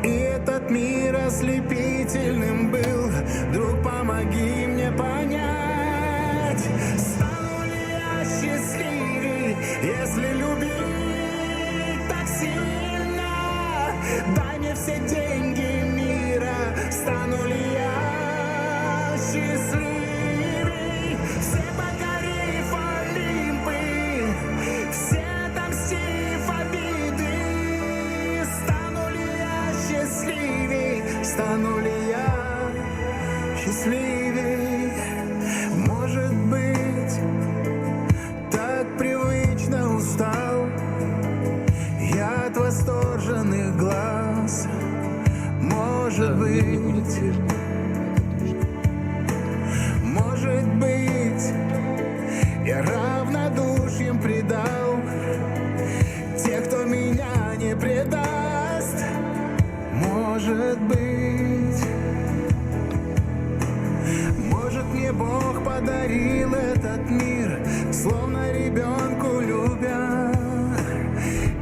C: И этот мир ослепительным был. Друг, помоги мне понять, стану ли я счастливей, если любить так сильно. Дай мне все деньги мира, стану ли я счастливей. Все покорив Олимпы, все отомстив обиды, стану ли я счастливей, стану ли я счастливей. Может быть, так привычно устал я от восторженных глаз. Может
A: Мир не будет
C: быть,
A: прежним.
C: может быть, я равнодушием предал тех, кто меня не предаст. Может быть, может, мне Бог подарил этот мир, словно ребенку любя.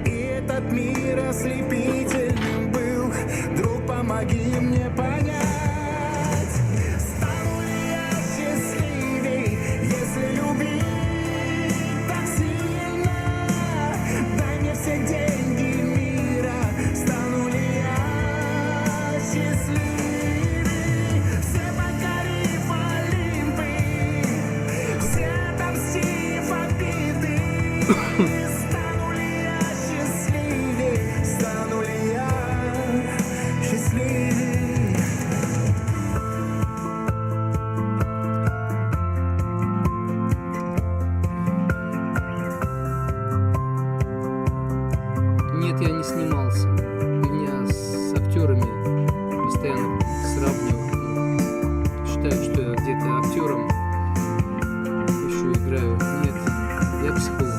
C: И этот мир ослепительным был. Друг, помоги мне понять, стану ли я счастливей, если любить так сильно. Дай мне все деньги мира, стану ли я счастливей. Все покорив Олимпы, все отомстив обиды, стану ли я счастливей, стану ли я счастливей.
A: Нет, я не снимался. Меня с актерами постоянно сравнивают. Считают, что я где-то актером еще играю. Нет, я психолог.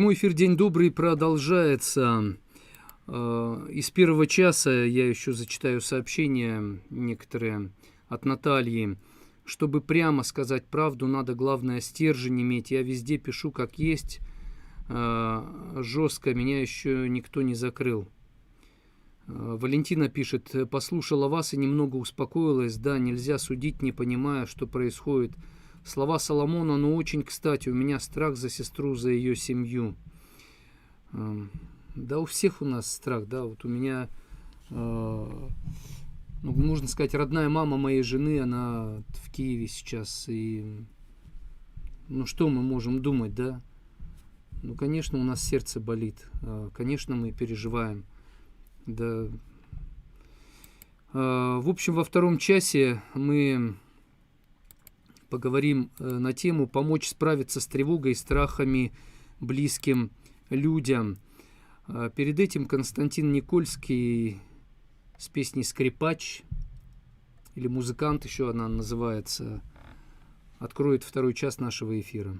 A: Прямой эфир «День добрый» продолжается. Из первого часа я еще зачитаю сообщения некоторые от Натальи. Чтобы прямо сказать правду, надо, главное, стержень иметь. Я везде пишу как есть, жестко, меня еще никто не закрыл. Валентина пишет: послушала вас и немного успокоилась. Да, нельзя судить, не понимая, что происходит. Слова Соломона, но очень кстати. У меня страх за сестру, за ее семью. Да, у всех у нас страх, да. Вот у меня, можно сказать, родная мама моей жены, она в Киеве сейчас. И, что мы можем думать, да? Конечно, у нас сердце болит. Конечно, мы переживаем. Да. В общем, во втором часе мы поговорим на тему «Помочь справиться с тревогой и страхами близким людям». Перед этим Константин Никольский с песней «Скрипач» или «Музыкант», еще она называется, откроет второй час нашего эфира.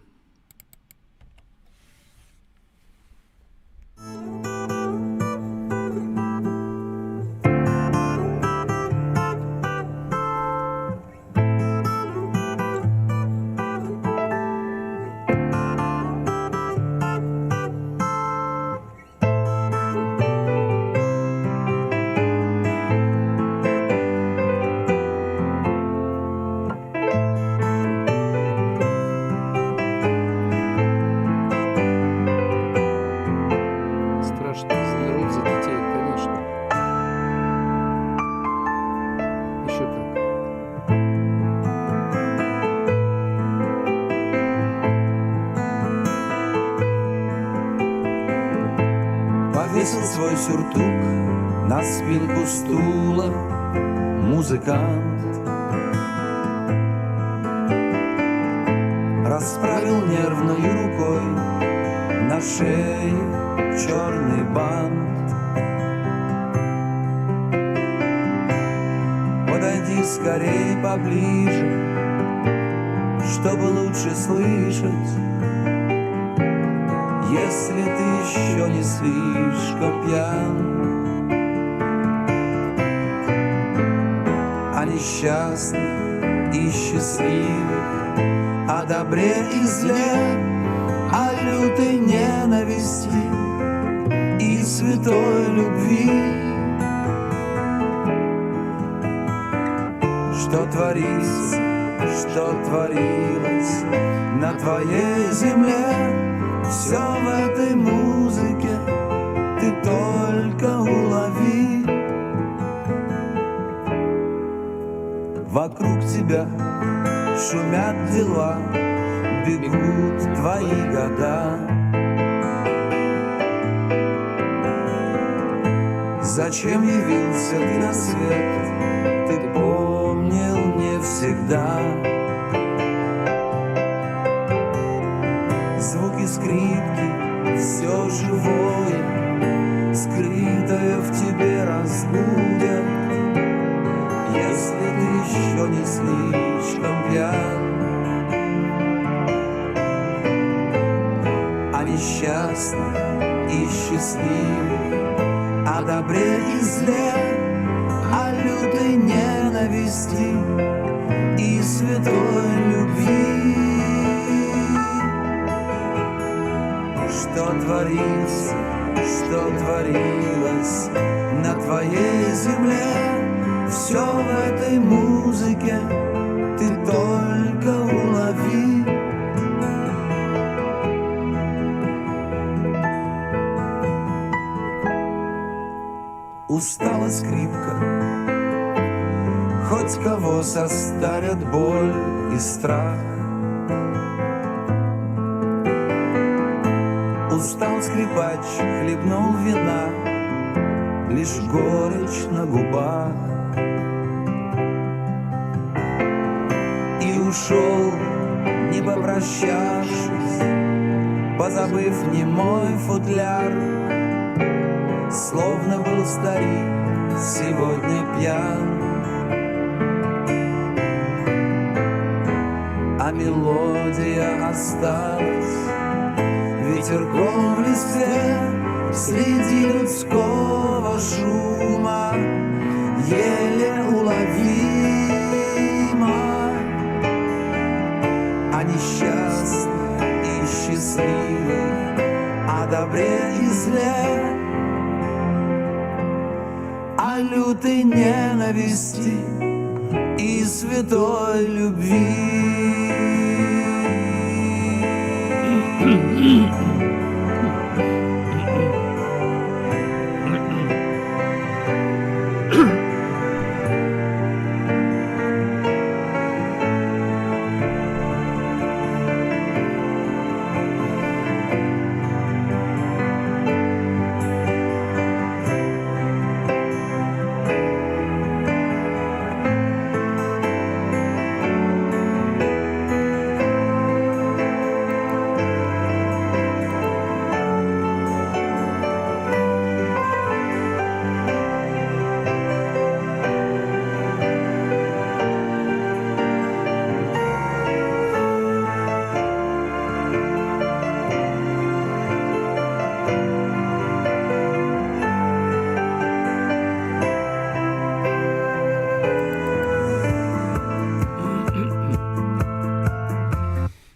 C: Повесил свой сюртук на спинку стула музыкант, расправил нервной рукой на шее черный бант. Подойди скорей поближе, чтобы лучше слышать. Если ты еще не слишком пьян, о несчастных и счастливых, о добре и зле, о лютой ненависти и святой любви. Что творится, что творилось на твоей земле, все в этой музыке ты только улови. Вокруг тебя шумят дела, бегут твои года. Зачем явился ты на свет, ты помнил не всегда. Звуки скрипки, все живое, скрытое в тебе разбудят. Если ты еще не слишком пьян, о несчастных и счастливых, о добре и зле, о лютой ненависти и святой любви. Что творится, что творилось на твоей земле, все в этой музыке ты только улови. Устала скрипка, хоть кого состарят боль и страх. Устал скрипач, хлебнул вина, лишь горечь на губах. И ушел, не попрощавшись, позабыв немой футляр. Словно был старик, сегодня пьян, а мелодия осталась ветерком в листе среди людского шума еле уловимо, о несчастных и счастливых, о добре и зле, о лютой ненависти и святой любви.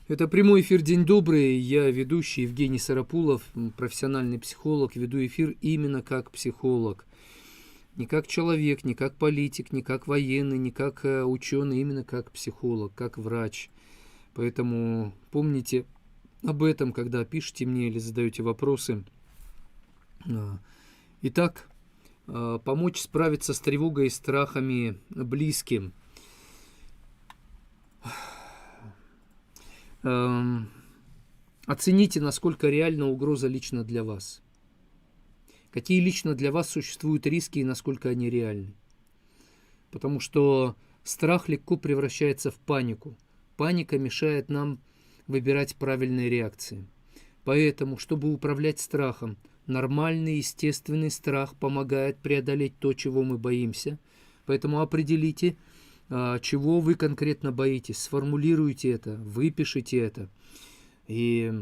A: Это прямой эфир «День добрый». Я ведущий Евгений Сарапулов, профессиональный психолог. Веду эфир именно как психолог. Не как человек, не как политик, не как военный, не как ученый, именно как психолог, как врач. Поэтому помните об этом, когда пишете мне или задаете вопросы. Итак, помочь справиться с тревогой и страхами близким. Оцените, насколько реальна угроза лично для вас. Какие лично для вас существуют риски и насколько они реальны. Потому что страх легко превращается в панику. Паника мешает нам выбирать правильные реакции. Поэтому, чтобы управлять страхом, нормальный, естественный страх помогает преодолеть то, чего мы боимся. Поэтому определите, чего вы конкретно боитесь, сформулируйте это, выпишите это. И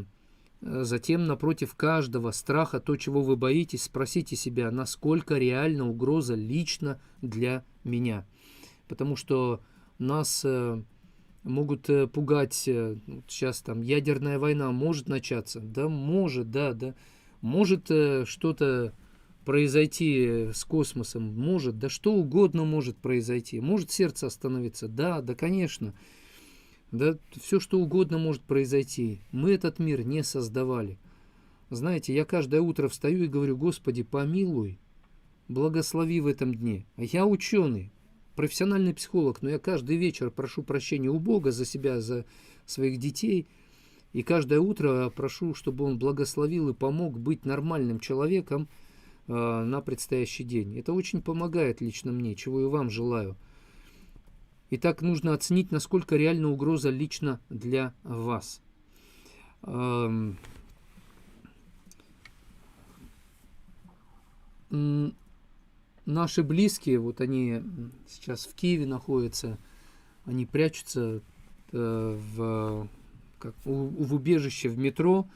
A: затем напротив каждого страха, то, чего вы боитесь, спросите себя, насколько реальна угроза лично для меня. Потому что нас могут пугать, сейчас там ядерная война может начаться, да, может, да, может что-то произойти с космосом, может, да что угодно может произойти, может сердце остановиться, да, конечно, да, все что угодно может произойти. Мы этот мир не создавали. Знаете, я каждое утро встаю и говорю: Господи, помилуй, благослови в этом дне. Я ученый, профессиональный психолог, но я каждый вечер прошу прощения у Бога за себя, за своих детей, и каждое утро прошу, чтобы Он благословил и помог быть нормальным человеком на предстоящий день. Это очень помогает лично мне, чего и вам желаю. Итак, нужно оценить, насколько реальна угроза лично для вас. Наши близкие, вот они сейчас в Киеве находятся, они прячутся в убежище в метро.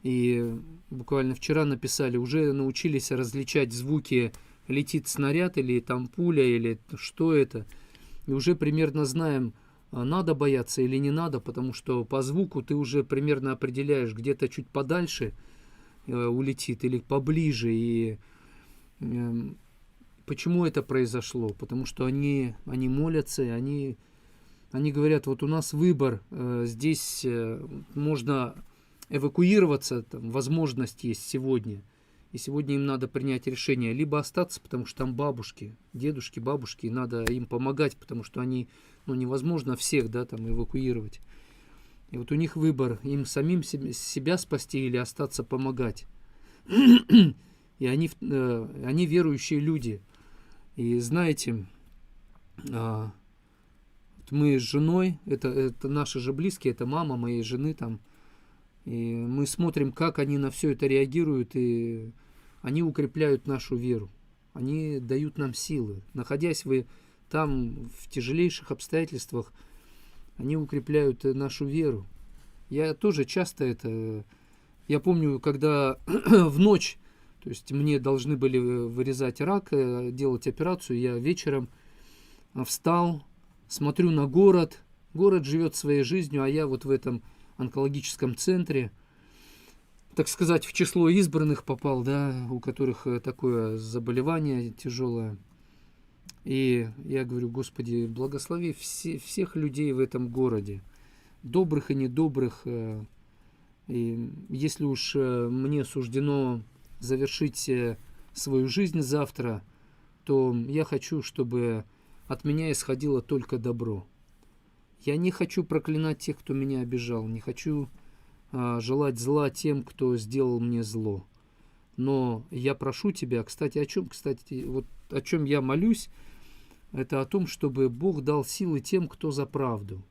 A: И буквально вчера написали, уже научились различать звуки, летит снаряд или там пуля, или что это. И уже примерно знаем, надо бояться или не надо, потому что по звуку ты уже примерно определяешь, где-то чуть подальше улетит или поближе. И почему это произошло? Потому что они молятся, и они говорят, вот у нас выбор, здесь можно эвакуироваться, там, возможность есть сегодня. И сегодня им надо принять решение, либо остаться, потому что там бабушки, дедушки, бабушки, и надо им помогать, потому что они, невозможно всех, да, там, эвакуировать. И вот у них выбор, им самим себя спасти или остаться помогать. И они верующие люди. И знаете, мы с женой, это наши же близкие, это мама моей жены там, и мы смотрим, как они на все это реагируют, и они укрепляют нашу веру. Они дают нам силы. Находясь там в тяжелейших обстоятельствах, они укрепляют нашу веру. Я тоже часто это Я помню, когда в ночь, то есть мне должны были вырезать рак, делать операцию, я вечером встал, смотрю на город, город живет своей жизнью, а я вот в этом онкологическом центре, так сказать, в число избранных попал, да, у которых такое заболевание тяжелое. И я говорю: Господи, благослови всех людей в этом городе, добрых и недобрых. И если уж мне суждено завершить свою жизнь завтра, то я хочу, чтобы от меня исходило только добро. Я не хочу проклинать тех, кто меня обижал, не хочу желать зла тем, кто сделал мне зло. Но я прошу тебя, кстати, вот о чем я молюсь, это о том, чтобы Бог дал силы тем, кто за правду.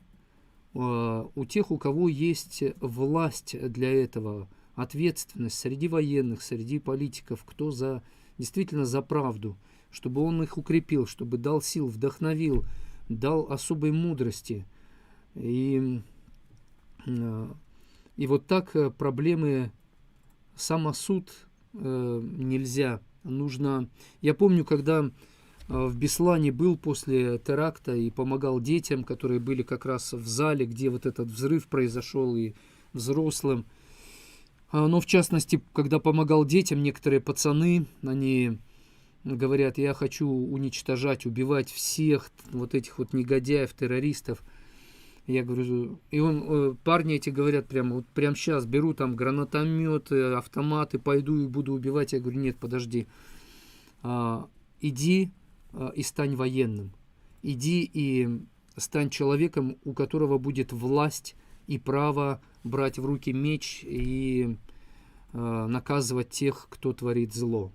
A: У тех, у кого есть власть для этого, ответственность среди военных, среди политиков, кто действительно за правду, чтобы Он их укрепил, чтобы дал сил, вдохновил, дал особой мудрости. И вот так проблемы самосуд нельзя. Нужно. Я помню, когда в Беслане был после теракта и помогал детям, которые были как раз в зале, где вот этот взрыв произошел, и взрослым. Но в частности, когда помогал детям, некоторые пацаны, они говорят: я хочу уничтожать, убивать всех вот этих вот негодяев, террористов. Я говорю, и парни эти говорят прямо сейчас беру там гранатометы, автоматы, пойду и буду убивать. Я говорю: нет, подожди, иди и стань военным. Иди и стань человеком, у которого будет власть и право брать в руки меч и наказывать тех, кто творит зло.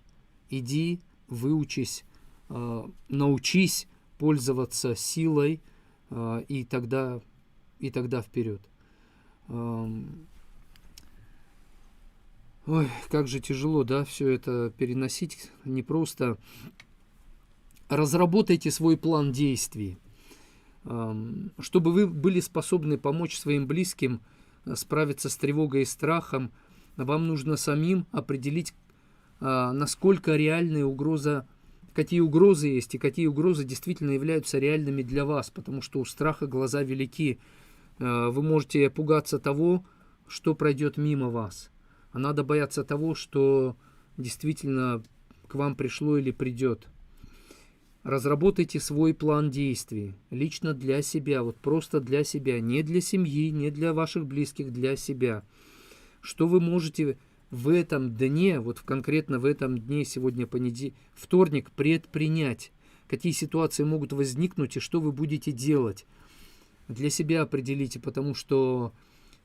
A: Иди, выучись, научись пользоваться силой, и тогда вперед. Ой, как же тяжело, да, все это переносить, непросто. Разработайте свой план действий, чтобы вы были способны помочь своим близким справиться с тревогой и страхом. Вам нужно самим определить, насколько реальная угроза, какие угрозы есть и какие угрозы действительно являются реальными для вас, потому что у страха глаза велики. Вы можете пугаться того, что пройдет мимо вас, а надо бояться того, что действительно к вам пришло или придет. Разработайте свой план действий, лично для себя, вот просто для себя, не для семьи, не для ваших близких, для себя. Что вы можете в этом дне, вот конкретно в этом дне, сегодня вторник, предпринять, какие ситуации могут возникнуть и что вы будете делать. Для себя определите, потому что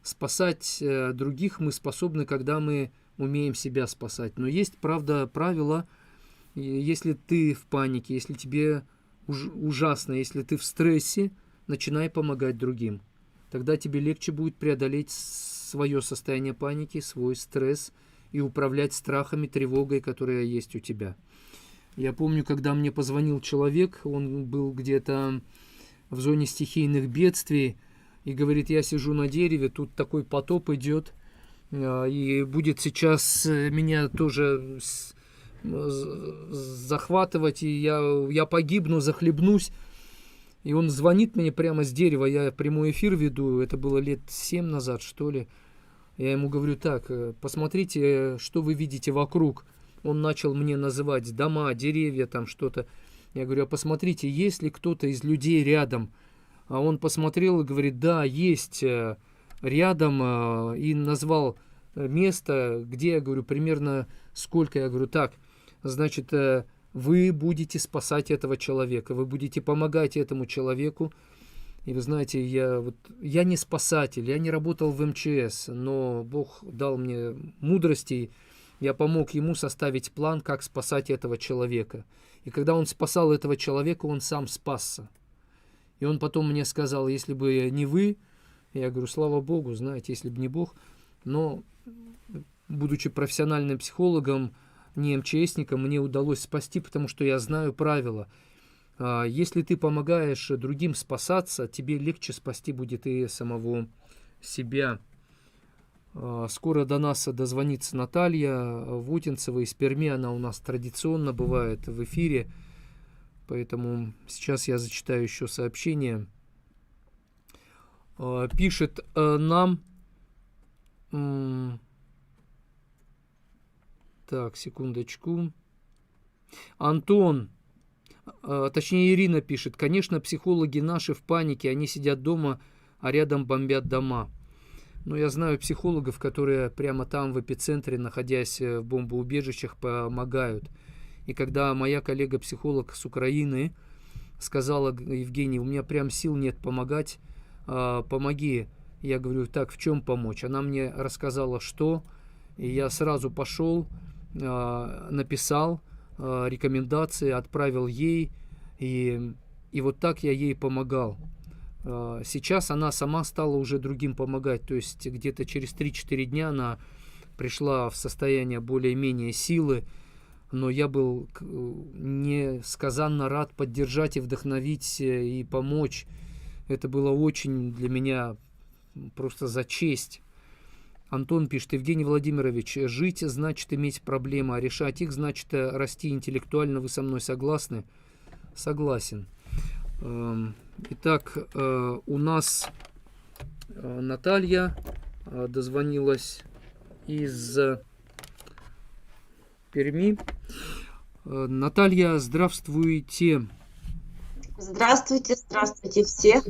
A: спасать других мы способны, когда мы умеем себя спасать. Но есть, правда, правило. Если ты в панике, если тебе ужасно, если ты в стрессе, начинай помогать другим. Тогда тебе легче будет преодолеть свое состояние паники, свой стресс и управлять страхами, тревогой, которая есть у тебя. Я помню, когда мне позвонил человек, он был где-то в зоне стихийных бедствий, и говорит: я сижу на дереве, тут такой потоп идет, и будет сейчас меня тоже захватывать, и я погибну, захлебнусь. И он звонит мне прямо с дерева, я прямой эфир веду, это было лет 7 назад, что ли. Я ему говорю: так, посмотрите, что вы видите вокруг. Он начал мне называть дома, деревья, там что-то. Я говорю: а посмотрите, есть ли кто-то из людей рядом? А он посмотрел и говорит: да, есть рядом, и назвал место, где, я говорю, примерно сколько. Я говорю: так, значит, вы будете спасать этого человека, вы будете помогать этому человеку. И вы знаете, я не спасатель, я не работал в МЧС, но Бог дал мне мудрости, я помог ему составить план, как спасать этого человека. И когда он спасал этого человека, он сам спасся. И он потом мне сказал: если бы не вы, я говорю: слава Богу, знаете, если бы не Бог, но, будучи профессиональным психологом, не МЧСником, мне удалось спасти, потому что я знаю правила. Если ты помогаешь другим спасаться, тебе легче спасти будет и самого себя. Скоро до нас дозвонится Наталья Вутинцева из Перми. Она у нас традиционно бывает в эфире. Поэтому сейчас я зачитаю еще сообщение. Пишет нам... Так, секундочку. Антон, точнее Ирина пишет: конечно, психологи наши в панике, они сидят дома, а рядом бомбят дома. Но я знаю психологов, которые прямо там, в эпицентре, находясь в бомбоубежищах, помогают. И когда моя коллега-психолог с Украины сказала: Евгений, у меня прям сил нет помогать, помоги. Я говорю: так, в чем помочь? Она мне рассказала, что, и я сразу пошел, написал рекомендации, отправил ей, и вот так я ей помогал. Сейчас она сама стала уже другим помогать, то есть где-то через 3-4 дня она пришла в состояние более-менее силы, но я был несказанно рад поддержать и вдохновить и помочь. Это было очень для меня просто за честь. Антон пишет: Евгений Владимирович, жить значит иметь проблемы, а решать их значит расти интеллектуально. Вы со мной согласны? Согласен. Итак, у нас Наталья дозвонилась из Перми. Наталья, здравствуйте.
D: Здравствуйте, здравствуйте все.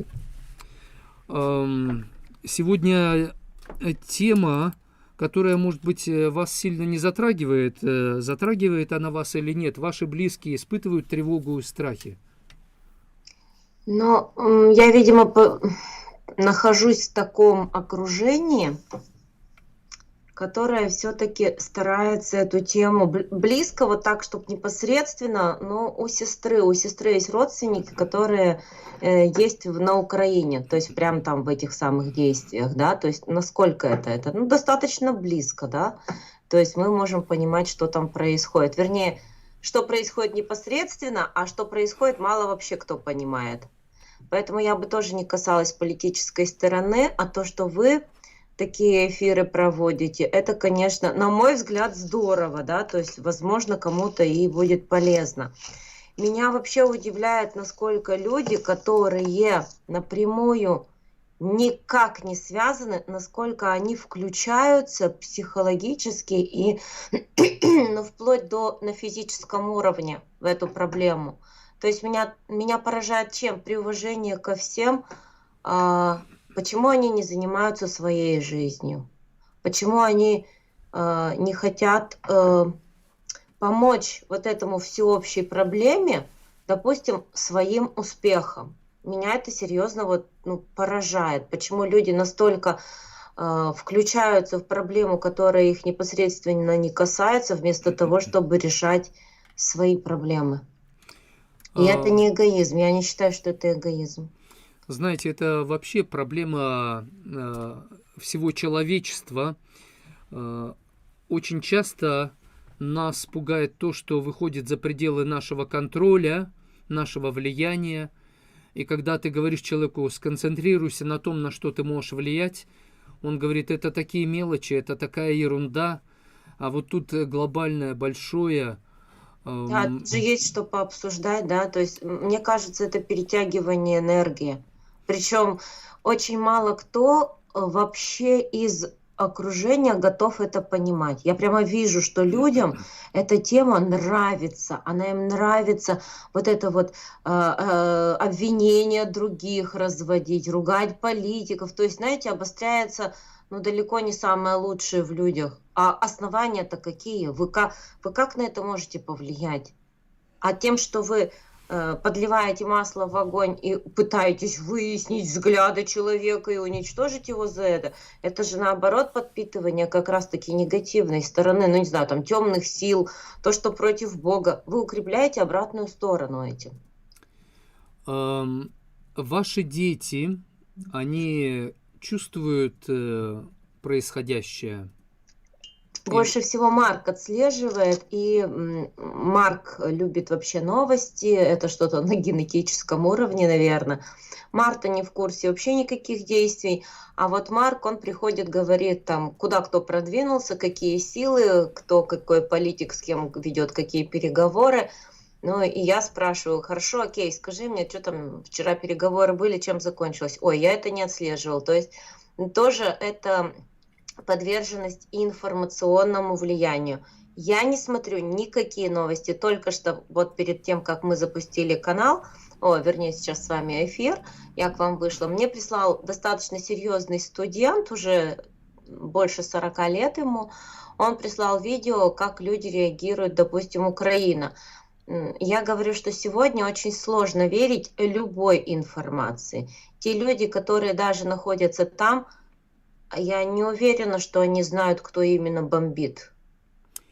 A: Сегодня тема, которая, может быть, вас сильно не затрагивает. Затрагивает она вас или нет? Ваши близкие испытывают тревогу и страхи?
D: Но я, видимо, нахожусь в таком окружении, которое все-таки старается эту тему близко, вот так, чтобы непосредственно, но у сестры есть родственники, которые есть на Украине, то есть прям там в этих самых действиях, да, то есть насколько это ну, достаточно близко, да, то есть мы можем понимать, что там происходит, вернее, что происходит непосредственно, а что происходит, мало вообще кто понимает. Поэтому я бы тоже не касалась политической стороны, а то, что вы такие эфиры проводите, это, конечно, на мой взгляд, здорово, да, то есть, возможно, кому-то и будет полезно. Меня вообще удивляет, насколько люди, которые напрямую никак не связаны, насколько они включаются психологически и ну, вплоть до на физическом уровне в эту проблему. То есть меня поражает чем? При уважении ко всем, почему они не занимаются своей жизнью? Почему они не хотят помочь вот этому всеобщей проблеме, допустим, своим успехом? Меня это серьезно вот, поражает. Почему люди настолько включаются в проблему, которая их непосредственно не касается, вместо того, чтобы решать свои проблемы? И это не эгоизм. Я не считаю, что это эгоизм.
A: Знаете, это вообще проблема всего человечества. Очень часто нас пугает то, что выходит за пределы нашего контроля, нашего влияния. И когда ты говоришь человеку: сконцентрируйся на том, на что ты можешь влиять, он говорит: это такие мелочи, это такая ерунда, а вот тут глобальное, большое.
D: Да, тут же есть что пообсуждать, да, то есть мне кажется, это перетягивание энергии. Причем очень мало кто вообще из окружения готов это понимать. Я прямо вижу, что людям эта тема нравится, она им нравится вот это вот обвинение других разводить, ругать политиков. То есть, знаете, обостряется далеко не самое лучшее в людях. А основания-то какие? Вы как на это можете повлиять? А тем, что вы подливаете масло в огонь и пытаетесь выяснить взгляды человека и уничтожить его за это же наоборот подпитывание как раз-таки негативной стороны, не знаю, там темных сил, то, что против Бога. Вы укрепляете обратную сторону этим.
A: Ваши дети, они чувствуют происходящее?
D: Больше всего Марк отслеживает, и Марк любит вообще новости, это что-то на генетическом уровне, наверное. Марта не в курсе вообще никаких действий, а вот Марк, он приходит, говорит там, куда кто продвинулся, какие силы, кто какой политик с кем ведет какие переговоры. Ну и я спрашиваю, хорошо, окей, скажи мне, что там вчера переговоры были, чем закончилось? Ой, я это не отслеживал. То есть тоже это подверженность информационному влиянию. Я не смотрю никакие новости, только что вот перед тем, как мы запустили канал, вернее, сейчас с вами эфир, я к вам вышла, мне прислал достаточно серьезный студент, уже больше 40 лет ему, он прислал видео, как люди реагируют, допустим, Украина. Я говорю, что сегодня очень сложно верить любой информации. Те люди, которые даже находятся там, я не уверена, что они знают, кто именно бомбит.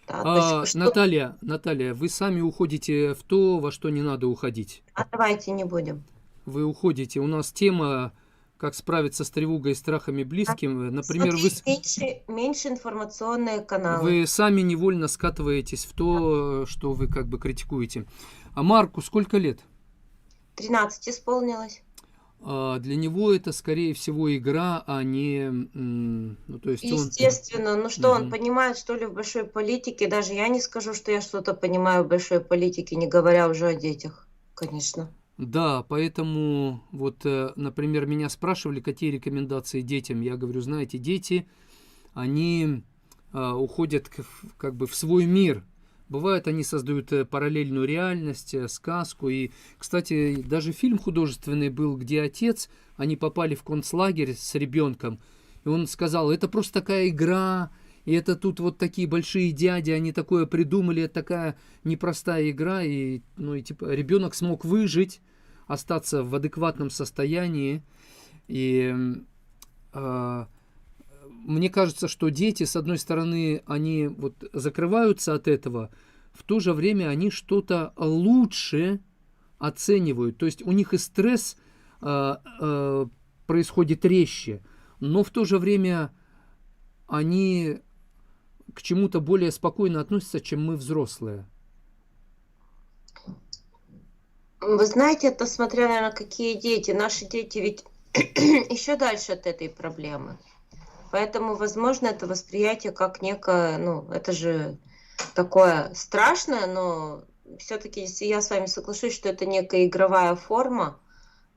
D: Да, то есть,
A: Наталья, вы сами уходите в то, во что не надо уходить.
D: Давайте не будем.
A: Вы уходите. У нас тема, как справиться с тревогой и страхами близким. Например,
D: меньше информационные каналы.
A: Вы сами невольно скатываетесь в то, что вы как бы критикуете. А Марку сколько лет?
D: 13 исполнилось.
A: Для него это, скорее всего, игра, а не... то есть
D: естественно. Он понимает, что ли, в большой политике? Даже я не скажу, что я что-то понимаю в большой политике, не говоря уже о детях, конечно.
A: Да, поэтому вот, например, меня спрашивали, какие рекомендации детям. Я говорю, знаете, дети, они уходят как бы в свой мир. Бывает, они создают параллельную реальность, сказку. И, кстати, даже фильм художественный был, где отец, они попали в концлагерь с ребенком. И он сказал, это просто такая игра, и это тут вот такие большие дяди, они такое придумали, это такая непростая игра. И типа, ребенок смог выжить, остаться в адекватном состоянии. И мне кажется, что дети, с одной стороны, они вот закрываются от этого, в то же время они что-то лучше оценивают. То есть у них и стресс происходит резче, но в то же время они к чему-то более спокойно относятся, чем мы, взрослые.
D: Вы знаете, это смотря, наверное, какие дети. Наши дети ведь еще дальше от этой проблемы. Поэтому, возможно, это восприятие как некое, это же такое страшное, но все-таки, если я с вами соглашусь, что это некая игровая форма,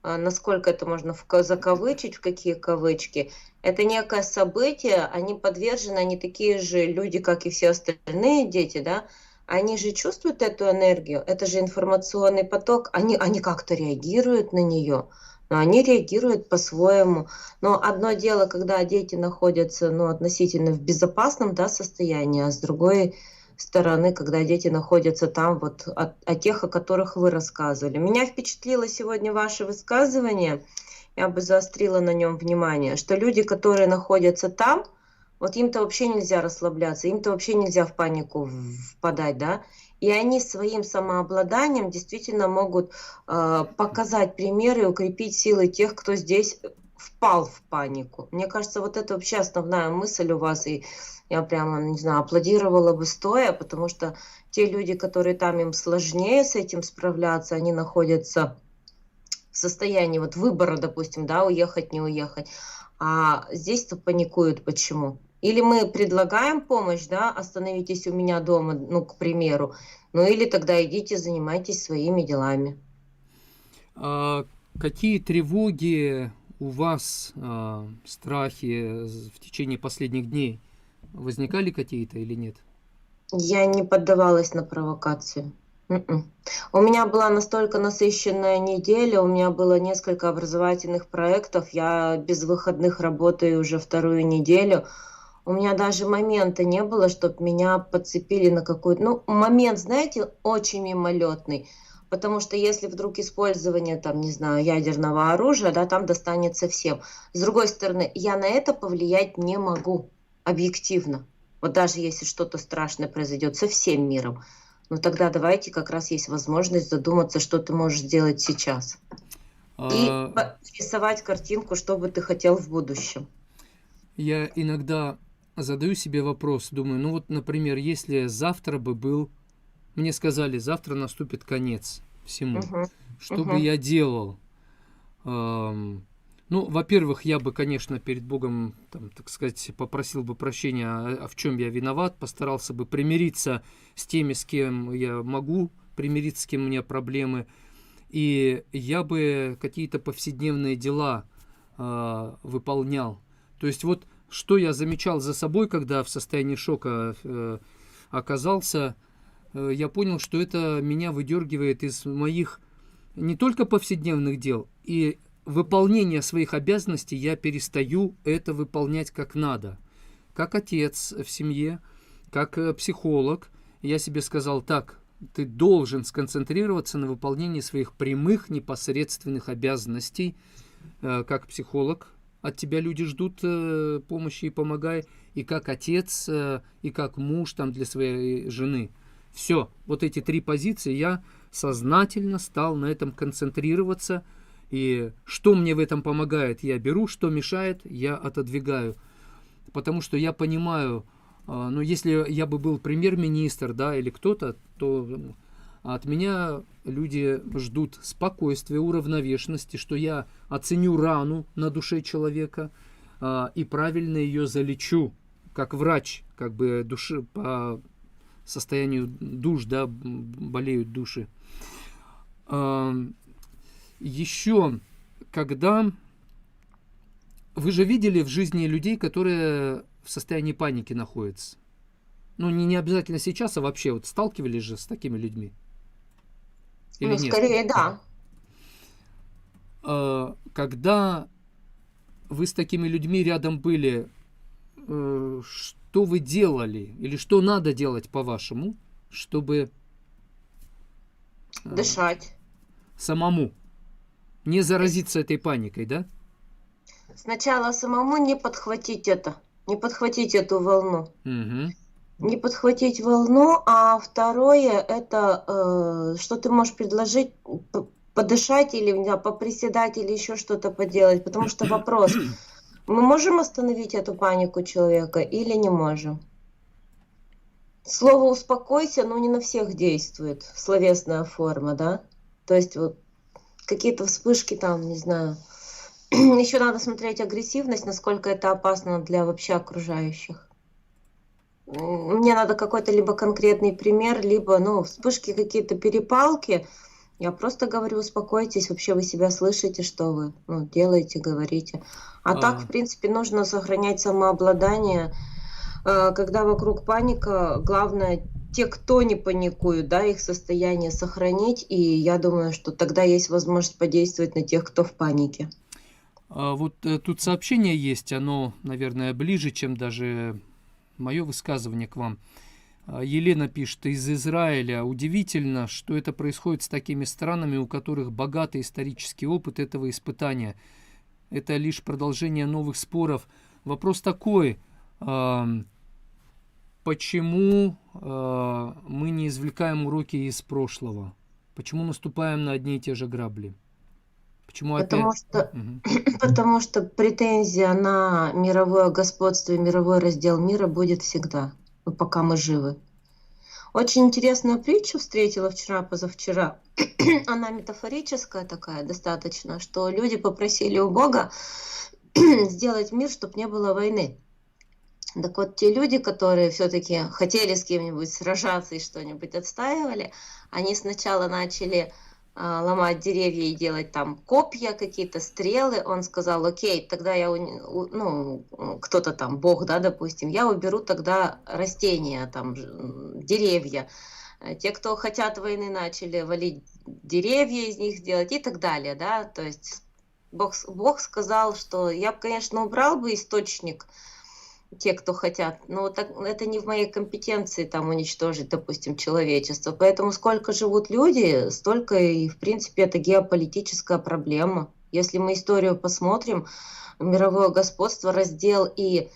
D: насколько это можно закавычить, в какие кавычки, это некое событие, они подвержены, они такие же люди, как и все остальные дети, да, они же чувствуют эту энергию, это же информационный поток, они как-то реагируют на нее. Но они реагируют по-своему. Но одно дело, когда дети находятся относительно в безопасном состоянии, а с другой стороны, когда дети находятся там, вот о тех, о которых вы рассказывали. Меня впечатлило сегодня ваше высказывание, я бы заострила на нем внимание, что люди, которые находятся там, вот им-то вообще нельзя расслабляться, им-то вообще нельзя в панику впадать, да, и они своим самообладанием действительно могут показать примеры и укрепить силы тех, кто здесь впал в панику. Мне кажется, вот это вообще основная мысль у вас, и я прямо, не знаю, аплодировала бы стоя, потому что те люди, которые там, им сложнее с этим справляться, они находятся в состоянии вот выбора, допустим, да, уехать, не уехать, а здесь-то паникуют почему? Или мы предлагаем помощь, да, остановитесь у меня дома, к примеру, или тогда идите, занимайтесь своими делами.
A: Какие тревоги у вас, страхи в течение последних дней? Возникали какие-то или нет?
D: Я не поддавалась на провокацию. У меня была настолько насыщенная неделя, у меня было несколько образовательных проектов, я без выходных работаю уже вторую неделю. У меня даже момента не было, чтобы меня подцепили на какой-то... момент, знаете, очень мимолетный. Потому что если вдруг использование, там, не знаю, ядерного оружия, да, там достанется всем. С другой стороны, я на это повлиять не могу объективно. Вот даже если что-то страшное произойдет со всем миром, тогда давайте как раз есть возможность задуматься, что ты можешь сделать сейчас. И рисовать картинку, что бы ты хотел в будущем.
A: Я иногда задаю себе вопрос, думаю, ну вот, например, если завтра бы был, мне сказали, завтра наступит конец всему,
D: Мгм.
A: что бы
D: Мгм.
A: я делал? Ну, во-первых, я бы, конечно, перед Богом, там, так сказать, попросил бы прощения, в чем я виноват, постарался бы примириться с теми, с кем я могу примириться, с кем у меня проблемы, и я бы какие-то повседневные дела выполнял. То есть вот что я замечал за собой, когда в состоянии шока оказался, я понял, что это меня выдергивает из моих не только повседневных дел, и выполнение своих обязанностей я перестаю это выполнять как надо. Как отец в семье, как психолог, я себе сказал, так, ты должен сконцентрироваться на выполнении своих прямых непосредственных обязанностей, как психолог. От тебя люди ждут помощи и помогай, и как отец, и как муж там для своей жены. Все, вот эти 3 позиции я сознательно стал на этом концентрироваться. И что мне в этом помогает, я беру, что мешает, я отодвигаю. Потому что я понимаю, ну, если я бы был премьер-министр, да, или кто-то, то от меня люди ждут спокойствия, уравновешенности, что я оценю рану на душе человека и правильно ее залечу, как врач, как бы души, по состоянию душ, да, болеют души. Еще, когда вы же видели в жизни людей, которые в состоянии паники находятся. Ну, не обязательно сейчас, а вообще вот сталкивались же с такими людьми? Или
D: Ну,
A: нет?
D: скорее, да.
A: Когда вы с такими людьми рядом были, что вы делали? Или что надо делать, по-вашему, чтобы
D: Дышать.
A: самому не заразиться этой паникой, да?
D: Сначала самому не подхватить это, не подхватить эту волну.
A: Угу.
D: Не подхватить волну, а второе это что ты можешь предложить, подышать или не знаю, поприседать или еще что-то поделать. Потому что вопрос, мы можем остановить эту панику человека или не можем? Слово «успокойся», но не на всех действует, словесная форма, да? То есть вот какие-то вспышки там, не знаю. Еще надо смотреть агрессивность, насколько это опасно для вообще окружающих. Мне надо какой-то либо конкретный пример, либо, ну, вспышки какие-то, перепалки. Я просто говорю, успокойтесь, вообще вы себя слышите, что вы делаете, говорите. А так, в принципе, нужно сохранять самообладание. Когда вокруг паника, главное, те, кто не паникуют, да, их состояние сохранить. И я думаю, что тогда есть возможность подействовать на тех, кто в панике.
A: Вот тут сообщение есть, оно, наверное, ближе, чем даже мое высказывание к вам. Елена пишет из Израиля. Удивительно, что это происходит с такими странами, у которых богатый исторический опыт этого испытания. Это лишь продолжение новых споров. Вопрос такой, почему мы не извлекаем уроки из прошлого? Почему наступаем на одни и те же грабли? Почему опять?
D: Потому что претензия на мировое господство и мировой раздел мира будет всегда, пока мы живы. Очень интересную притчу встретила вчера-позавчера. Она метафорическая такая достаточно, что люди попросили у Бога сделать мир, чтобы не было войны. Так вот, те люди, которые все-таки хотели с кем-нибудь сражаться и что-нибудь отстаивали, они сначала начали ломать деревья и делать там копья, какие-то стрелы. Он сказал, окей, тогда я, кто-то там, Бог, да, допустим, я уберу тогда растения, там, деревья. Те, кто хотят войны, начали валить деревья, из них делать и так далее, да. То есть Бог сказал, что я бы, конечно, убрал бы источник, те, кто хотят, но это не в моей компетенции там уничтожить, допустим, человечество. Поэтому сколько живут люди, столько и, в принципе, это геополитическая проблема. Если мы историю посмотрим, мировое господство, раздел и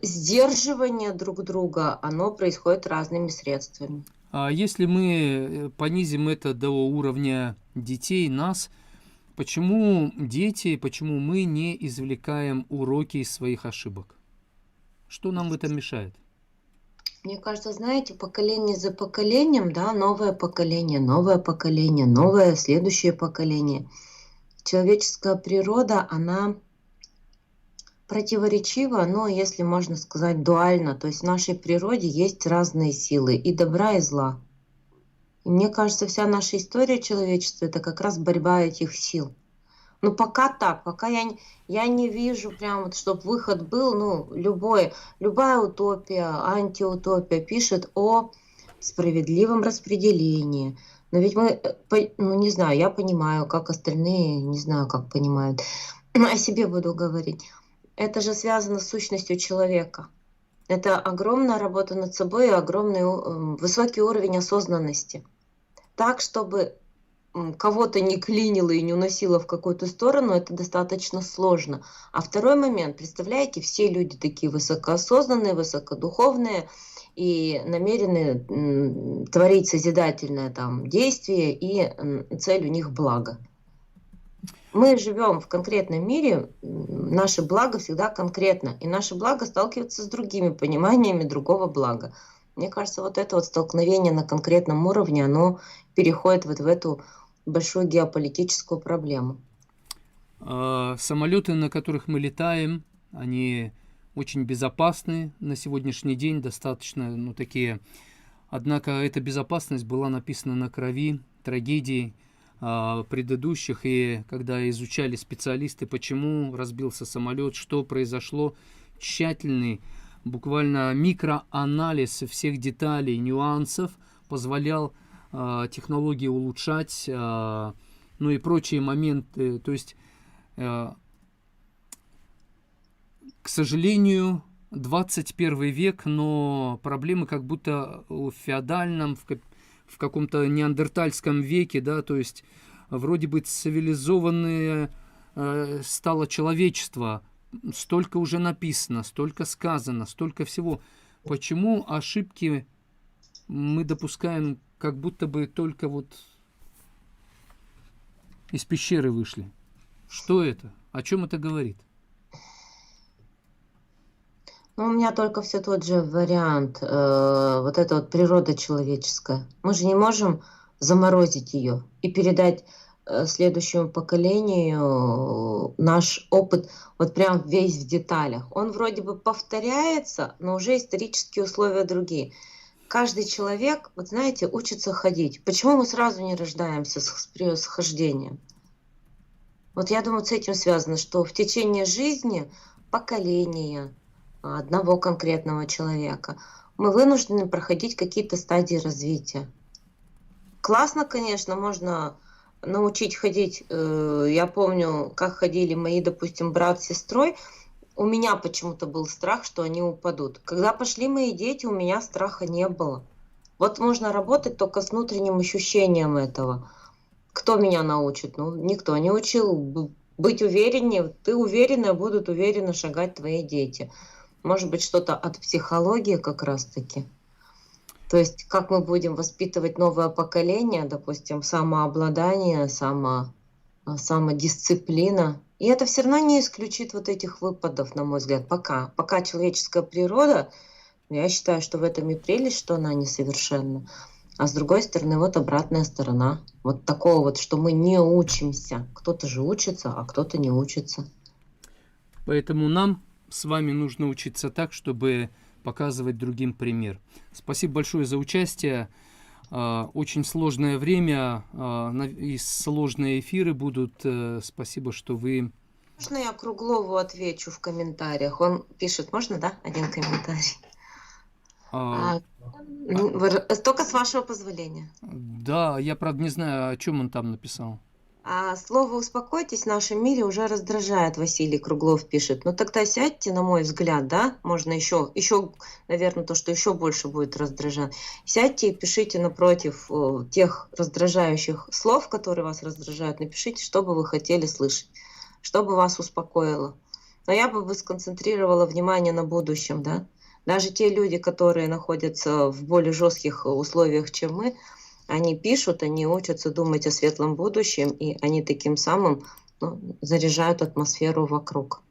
D: сдерживание друг друга, оно происходит разными средствами.
A: А если мы понизим это до уровня детей, нас, почему дети, почему мы не извлекаем уроки из своих ошибок? Что нам в этом мешает?
D: Мне кажется, знаете, поколение за поколением, да, новое поколение, новое поколение, новое следующее поколение. Человеческая природа, она противоречива, но, если можно сказать, дуальна. То есть в нашей природе есть разные силы, и добра, и зла. И мне кажется, вся наша история человечества — это как раз борьба этих сил. Ну, пока так, пока я не вижу прям вот, чтобы выход был, ну, любая утопия, антиутопия пишет о справедливом распределении. Но ведь мы, ну, не знаю, я понимаю, как остальные, не знаю, как понимают. О себе буду говорить. Это же связано с сущностью человека. Это огромная работа над собой и огромный высокий уровень осознанности. Так, чтобы кого-то не клинило и не уносило в какую-то сторону, это достаточно сложно. А второй момент, представляете, все люди такие высокоосознанные, высокодуховные и намерены творить созидательное там действие, и цель у них благо. Мы живем в конкретном мире, наше благо всегда конкретно, и наше благо сталкивается с другими пониманиями другого блага. Мне кажется, вот это вот столкновение на конкретном уровне, оно переходит вот в эту большую геополитическую проблему.
A: Самолеты, на которых мы летаем, они очень безопасны на сегодняшний день, достаточно, ну, такие. Однако эта безопасность была написана на крови трагедий предыдущих, и когда изучали специалисты, почему разбился самолет, что произошло, тщательный, буквально микроанализ всех деталей, нюансов позволял технологии улучшать, ну и прочие моменты. То есть, к сожалению, 21 век, но проблемы как будто в феодальном, в каком-то неандертальском веке, да, то есть вроде бы цивилизованное стало человечество, столько уже написано, столько сказано, столько всего. Почему ошибки мы допускаем, как будто бы только вот из пещеры вышли? Что это? О чем это говорит?
D: Ну, у меня только все тот же вариант, вот эта вот природа человеческая. Мы же не можем заморозить ее и передать следующему поколению наш опыт вот прям весь в деталях. Он вроде бы повторяется, но уже исторические условия другие. Каждый человек, вот знаете, учится ходить. Почему мы сразу не рождаемся с хождением? Вот я думаю, с этим связано, что в течение жизни поколения одного конкретного человека мы вынуждены проходить какие-то стадии развития. Классно, конечно, можно научить ходить. Я помню, как ходили мои, допустим, брат с сестрой. У меня почему-то был страх, что они упадут. Когда пошли мои дети, у меня страха не было. Вот можно работать только с внутренним ощущением этого. Кто меня научит? Ну, никто не учил. Быть увереннее. Ты уверенная, будут уверенно шагать твои дети. Может быть, что-то от психологии как раз-таки. То есть, как мы будем воспитывать новое поколение, допустим, самообладание, самодисциплина. И это все равно не исключит вот этих выпадов, на мой взгляд, пока. Пока человеческая природа, я считаю, что в этом и прелесть, что она несовершенна. А с другой стороны, вот обратная сторона. Вот такого вот, что мы не учимся. Кто-то же учится, а кто-то не учится.
A: Поэтому нам с вами нужно учиться так, чтобы показывать другим пример. Спасибо большое за участие. Очень сложное время, и сложные эфиры будут. Спасибо, что вы...
D: Можно я Круглову отвечу в комментариях? Он пишет, можно, да, один комментарий? Только с вашего позволения.
A: Да, я, правда, не знаю, о чем он там написал.
D: Слово «успокойтесь» в нашем мире уже раздражает, Василий Круглов пишет. Ну тогда сядьте, на мой взгляд, да, можно еще, наверное, то, что еще больше будет раздражать. Сядьте и пишите напротив тех раздражающих слов, которые вас раздражают, напишите, что бы вы хотели слышать, что бы вас успокоило. Но я бы сконцентрировала внимание на будущем, да. Даже те люди, которые находятся в более жестких условиях, чем мы, они пишут, они учатся думать о светлом будущем, и они таким самым заряжают атмосферу вокруг.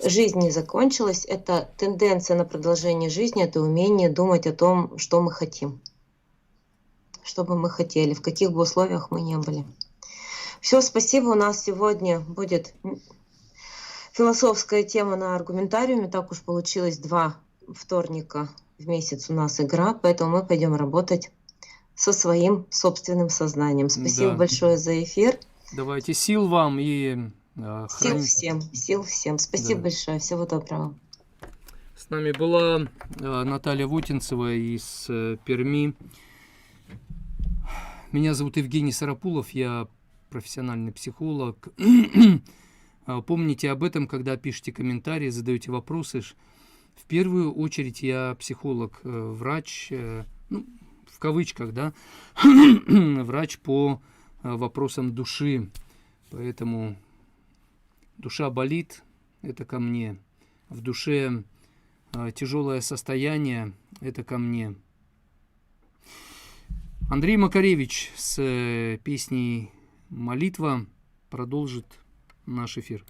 D: жизнь не закончилась. Это тенденция на продолжение жизни, это умение думать о том, что мы хотим. Что бы мы хотели, в каких бы условиях мы не были. Все, спасибо. У нас сегодня будет философская тема на аргументариуме. Так уж получилось, 2 вторника в месяц у нас игра, поэтому мы пойдем работать со своим собственным сознанием. Спасибо большое за эфир.
A: Давайте сил вам и
D: сил всем. Спасибо большое. Всего доброго.
A: С нами была Наталья Вотинцева из Перми. Меня зовут Евгений Сарапулов, я профессиональный психолог. Помните об этом, когда пишете комментарии, задаете вопросы. В первую очередь я психолог, врач, в кавычках, да, врач по вопросам души. Поэтому душа болит, это ко мне. В душе тяжелое состояние, это ко мне. Андрей Макаревич с песней «Молитва» продолжит наш эфир.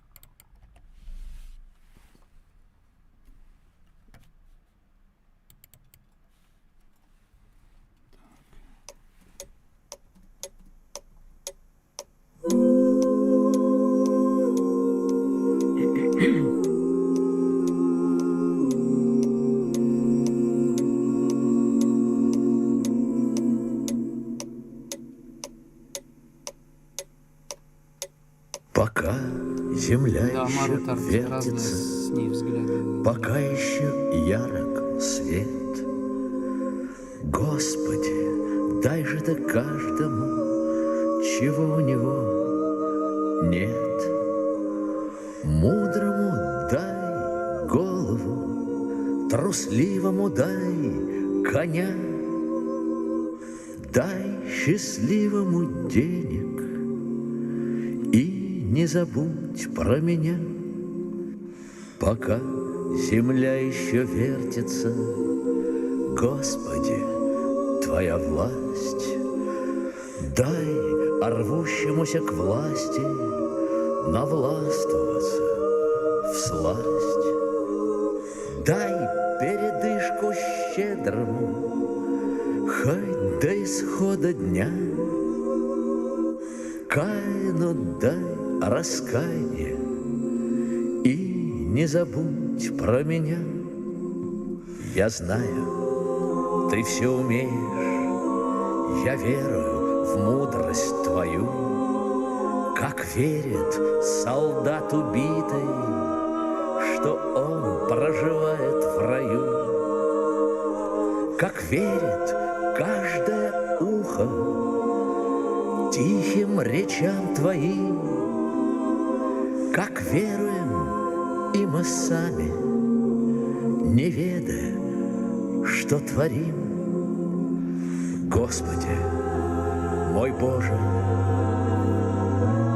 E: Пока земля
A: Да,
E: еще
A: Мару Тарт, разные
E: вертится,
A: с ней взгляды.
E: пока еще ярок свет. Господи, дай же ты каждому, чего у него нет. Мудрому дай голову, трусливому дай коня, дай счастливому денег. Не забудь про меня, пока земля еще вертится. Господи, Твоя власть, дай рвущемуся к власти навластвоваться всласть. Дай передышку щедрому, хоть до исхода дня. Каину дай раскаяние и не забудь про меня. Я знаю, ты все умеешь, я верую в мудрость твою, как верит солдат убитый, что он проживает в раю, как верит каждое ухо тихим речам твоим, как веруем и мы сами, не ведая, что творим. Господи, мой Боже,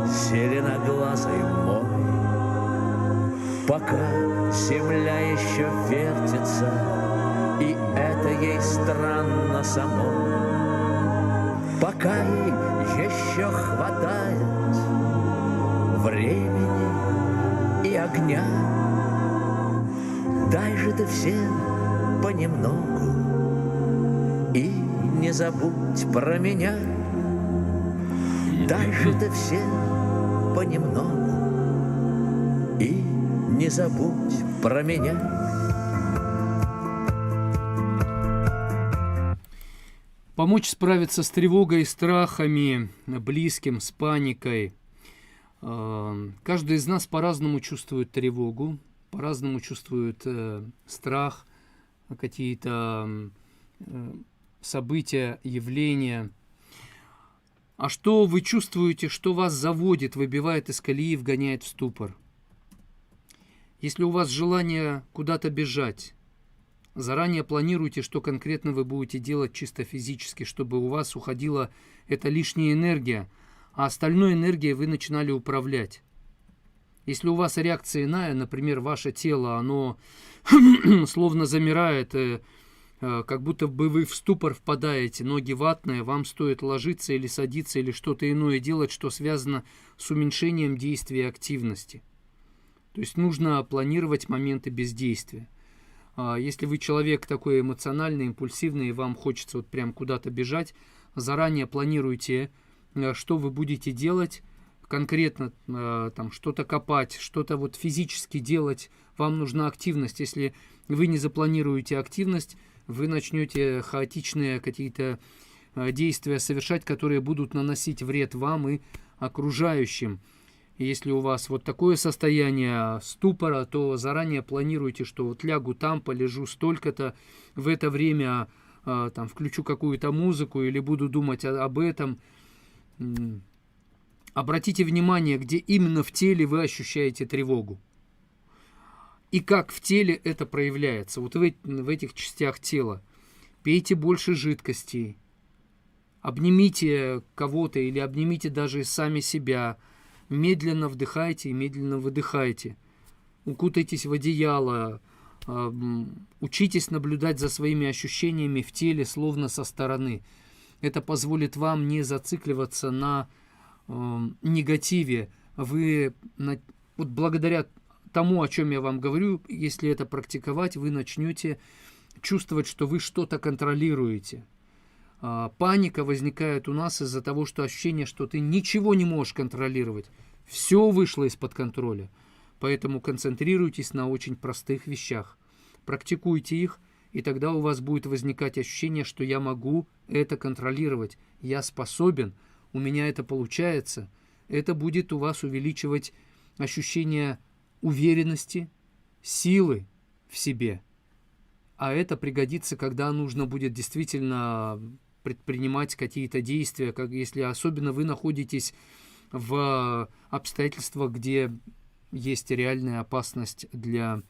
E: зеленоглазый мой, пока земля еще вертится, и это ей странно самой, пока ей еще хватает времени и огня. Дай же ты всем понемногу и не забудь про меня. Дай же ты всем понемногу и не забудь про меня.
A: Помочь справиться с тревогой и страхами, близким, с паникой. Каждый из нас по-разному чувствует тревогу, по-разному чувствует страх, какие-то события, явления. А что вы чувствуете, что вас заводит, выбивает из колеи, вгоняет в ступор? Если у вас желание куда-то бежать, заранее планируйте, что конкретно вы будете делать чисто физически, чтобы у вас уходила эта лишняя энергия, а остальной энергией вы начинали управлять. Если у вас реакция иная, например, ваше тело, оно словно замирает, как будто бы вы в ступор впадаете, ноги ватные, вам стоит ложиться или садиться, или что-то иное делать, что связано с уменьшением действия активности. То есть нужно планировать моменты бездействия. Если вы человек такой эмоциональный, импульсивный, и вам хочется вот прям куда-то бежать, заранее планируйте, что вы будете делать, конкретно там что-то копать, что-то вот физически делать. Вам нужна активность. Если вы не запланируете активность, вы начнете хаотичные какие-то действия совершать, которые будут наносить вред вам и окружающим. Если у вас вот такое состояние ступора, то заранее планируйте, что вот лягу там, полежу столько-то, в это время там включу какую-то музыку или буду думать об этом. Обратите внимание, где именно в теле вы ощущаете тревогу. И как в теле это проявляется. Вот в этих частях тела. Пейте больше жидкостей. Обнимите кого-то или обнимите даже сами себя. Медленно вдыхайте и медленно выдыхайте. Укутайтесь в одеяло. Учитесь наблюдать за своими ощущениями в теле, словно со стороны. Это позволит вам не зацикливаться на негативе. Вы вот благодаря тому, о чем я вам говорю, если это практиковать, вы начнете чувствовать, что вы что-то контролируете. Паника возникает у нас из-за того, что ощущение, что ты ничего не можешь контролировать. Все вышло из-под контроля. Поэтому концентрируйтесь на очень простых вещах. Практикуйте их, и тогда у вас будет возникать ощущение, что я могу это контролировать. Я способен, у меня это получается. Это будет у вас увеличивать ощущение уверенности, силы в себе. А это пригодится, когда нужно будет действительно предпринимать какие-то действия, как если особенно вы находитесь в обстоятельствах, где есть реальная опасность для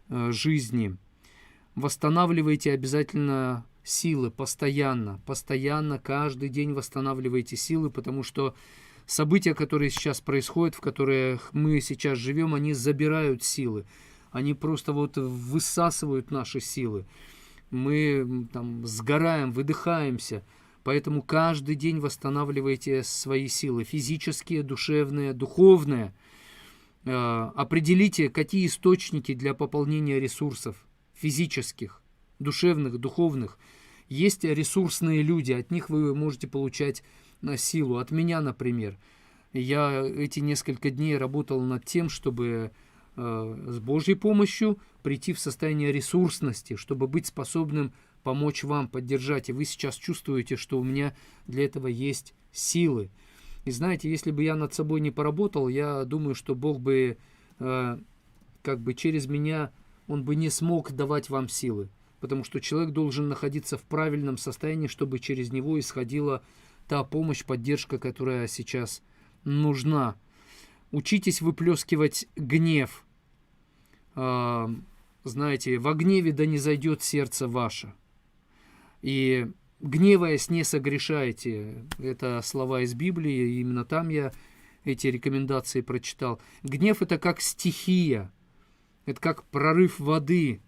A: жизни. Восстанавливайте обязательно силы постоянно, каждый день восстанавливайте силы, потому что события, которые сейчас происходят, в которых мы сейчас живем, они забирают силы, они просто вот высасывают наши силы. Мы там сгораем, выдыхаемся, поэтому каждый день восстанавливайте свои силы, физические, душевные, духовные. Определите, какие источники для пополнения ресурсов физических, душевных, духовных. Есть ресурсные люди, от них вы можете получать силу. От меня, например. Я эти несколько дней работал над тем, чтобы с Божьей помощью прийти в состояние ресурсности, чтобы быть способным помочь вам, поддержать. И вы сейчас чувствуете, что у меня для этого есть силы. И знаете, если бы я над собой не поработал, я думаю, что Бог бы как бы через меня, Он бы не смог давать вам силы. Потому что человек должен находиться в правильном состоянии, чтобы через него исходила та помощь, поддержка, которая сейчас нужна. Учитесь выплескивать гнев. Знаете, во гневе да не зайдет сердце ваше. И гневаясь, не согрешайте. Это слова из Библии, и именно там я эти рекомендации прочитал. Гнев — это как стихия, это как прорыв воды.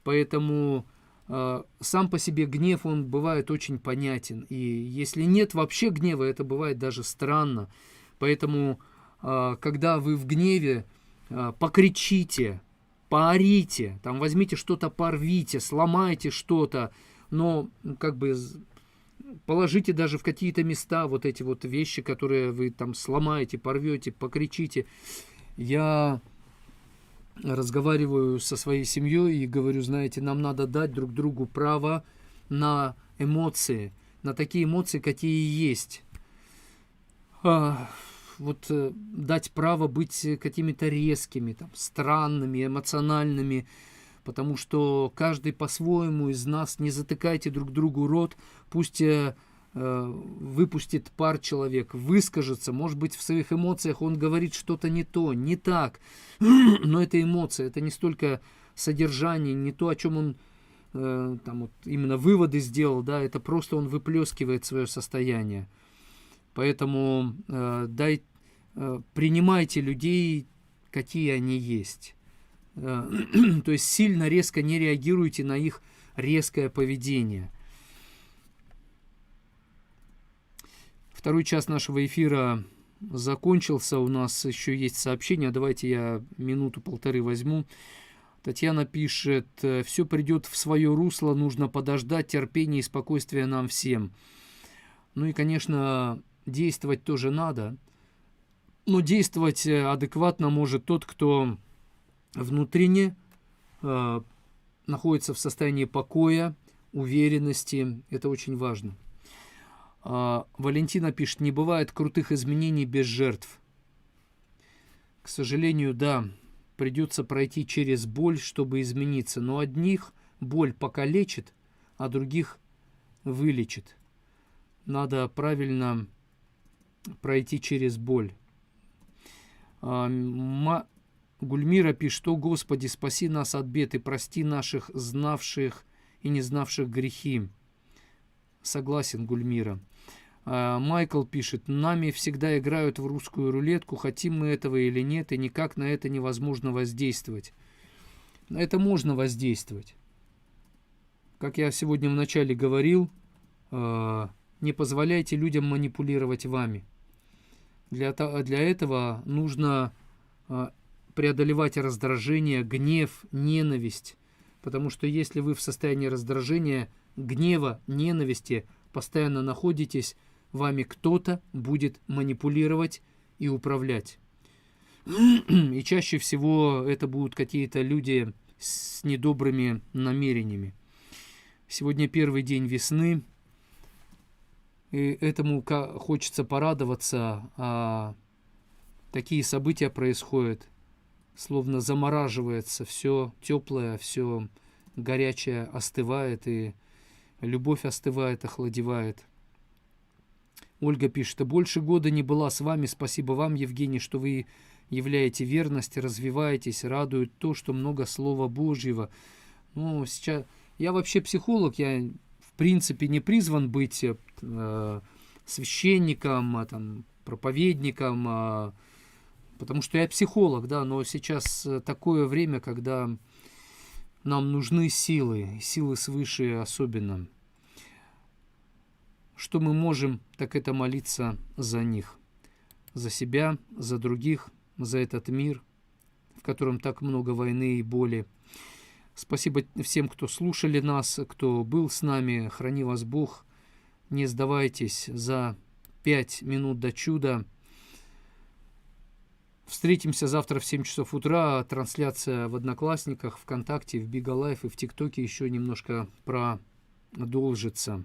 A: Поэтому сам по себе гнев, он бывает очень понятен. И если нет вообще гнева, это бывает даже странно. Поэтому, когда вы в гневе, покричите, поорите, там возьмите что-то, порвите, сломайте что-то, но как бы положите даже в какие-то места вот эти вот вещи, которые вы там сломаете, порвете, покричите. Я разговариваю со своей семьей и говорю, знаете, нам надо дать друг другу право на эмоции, на такие эмоции, какие есть. Вот дать право быть какими-то резкими, там, странными, эмоциональными, потому что каждый по-своему из нас, не затыкайте друг другу рот, пусть выпустит пар человек, выскажется, может быть, в своих эмоциях он говорит что-то не то, не так, но это эмоция, это не столько содержание, не то, о чем он там вот именно выводы сделал, да, это просто он выплескивает свое состояние. Поэтому принимайте людей, какие они есть. То есть сильно, резко не реагируйте на их резкое поведение. Второй час нашего эфира закончился. У нас еще есть сообщение. Давайте я минуту-полторы возьму. Татьяна пишет: все придет в свое русло, нужно подождать, терпения и спокойствия нам всем. Ну и, конечно, действовать тоже надо. Но действовать адекватно может тот, кто внутренне находится в состоянии покоя, уверенности. Это очень важно. Валентина пишет: не бывает крутых изменений без жертв. К сожалению, да, придется пройти через боль, чтобы измениться. Но одних боль покалечит, а других вылечит. Надо правильно пройти через боль. Гульмира пишет: «О Господи, спаси нас от бед и прости наших знавших и не знавших грехи». Согласен, Гульмира. Майкл пишет: нами всегда играют в русскую рулетку, хотим мы этого или нет, и никак на это невозможно воздействовать. На это можно воздействовать. Как я сегодня вначале говорил, не позволяйте людям манипулировать вами. Для этого нужно преодолевать раздражение, гнев, ненависть. Потому что если вы в состоянии раздражения, гнева, ненависти постоянно находитесь, вами кто-то будет манипулировать и управлять. И чаще всего это будут какие-то люди с недобрыми намерениями. Сегодня первый день весны, и этому хочется порадоваться, а такие события происходят, словно замораживается все теплое, все горячее остывает, и любовь остывает, охладевает. Ольга пишет: больше года не была с вами. Спасибо вам, Евгений, что вы являете верность, развиваетесь, радует то, что много Слова Божьего. Ну, сейчас я вообще психолог, я в принципе не призван быть священником, проповедником, потому что я психолог, да, но сейчас такое время, когда нам нужны силы свыше особенно. Что мы можем, так это молиться за них, за себя, за других, за этот мир, в котором так много войны и боли. Спасибо всем, кто слушали нас, кто был с нами. Храни вас Бог. Не сдавайтесь за 5 минут до чуда. Встретимся завтра в 7 часов утра. Трансляция в Одноклассниках, ВКонтакте, в Бига Лайф и в ТикТоке еще немножко продолжится.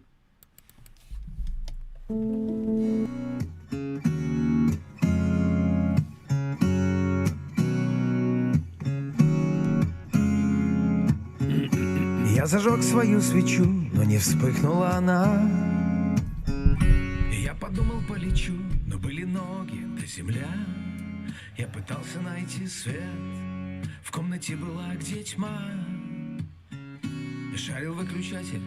B: Я зажег свою свечу, но не вспыхнула она. Я подумал, полечу, но были ноги до земля. Я пытался найти свет, в комнате была где тьма. Я шарил выключатель,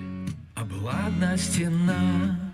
B: а была одна стена.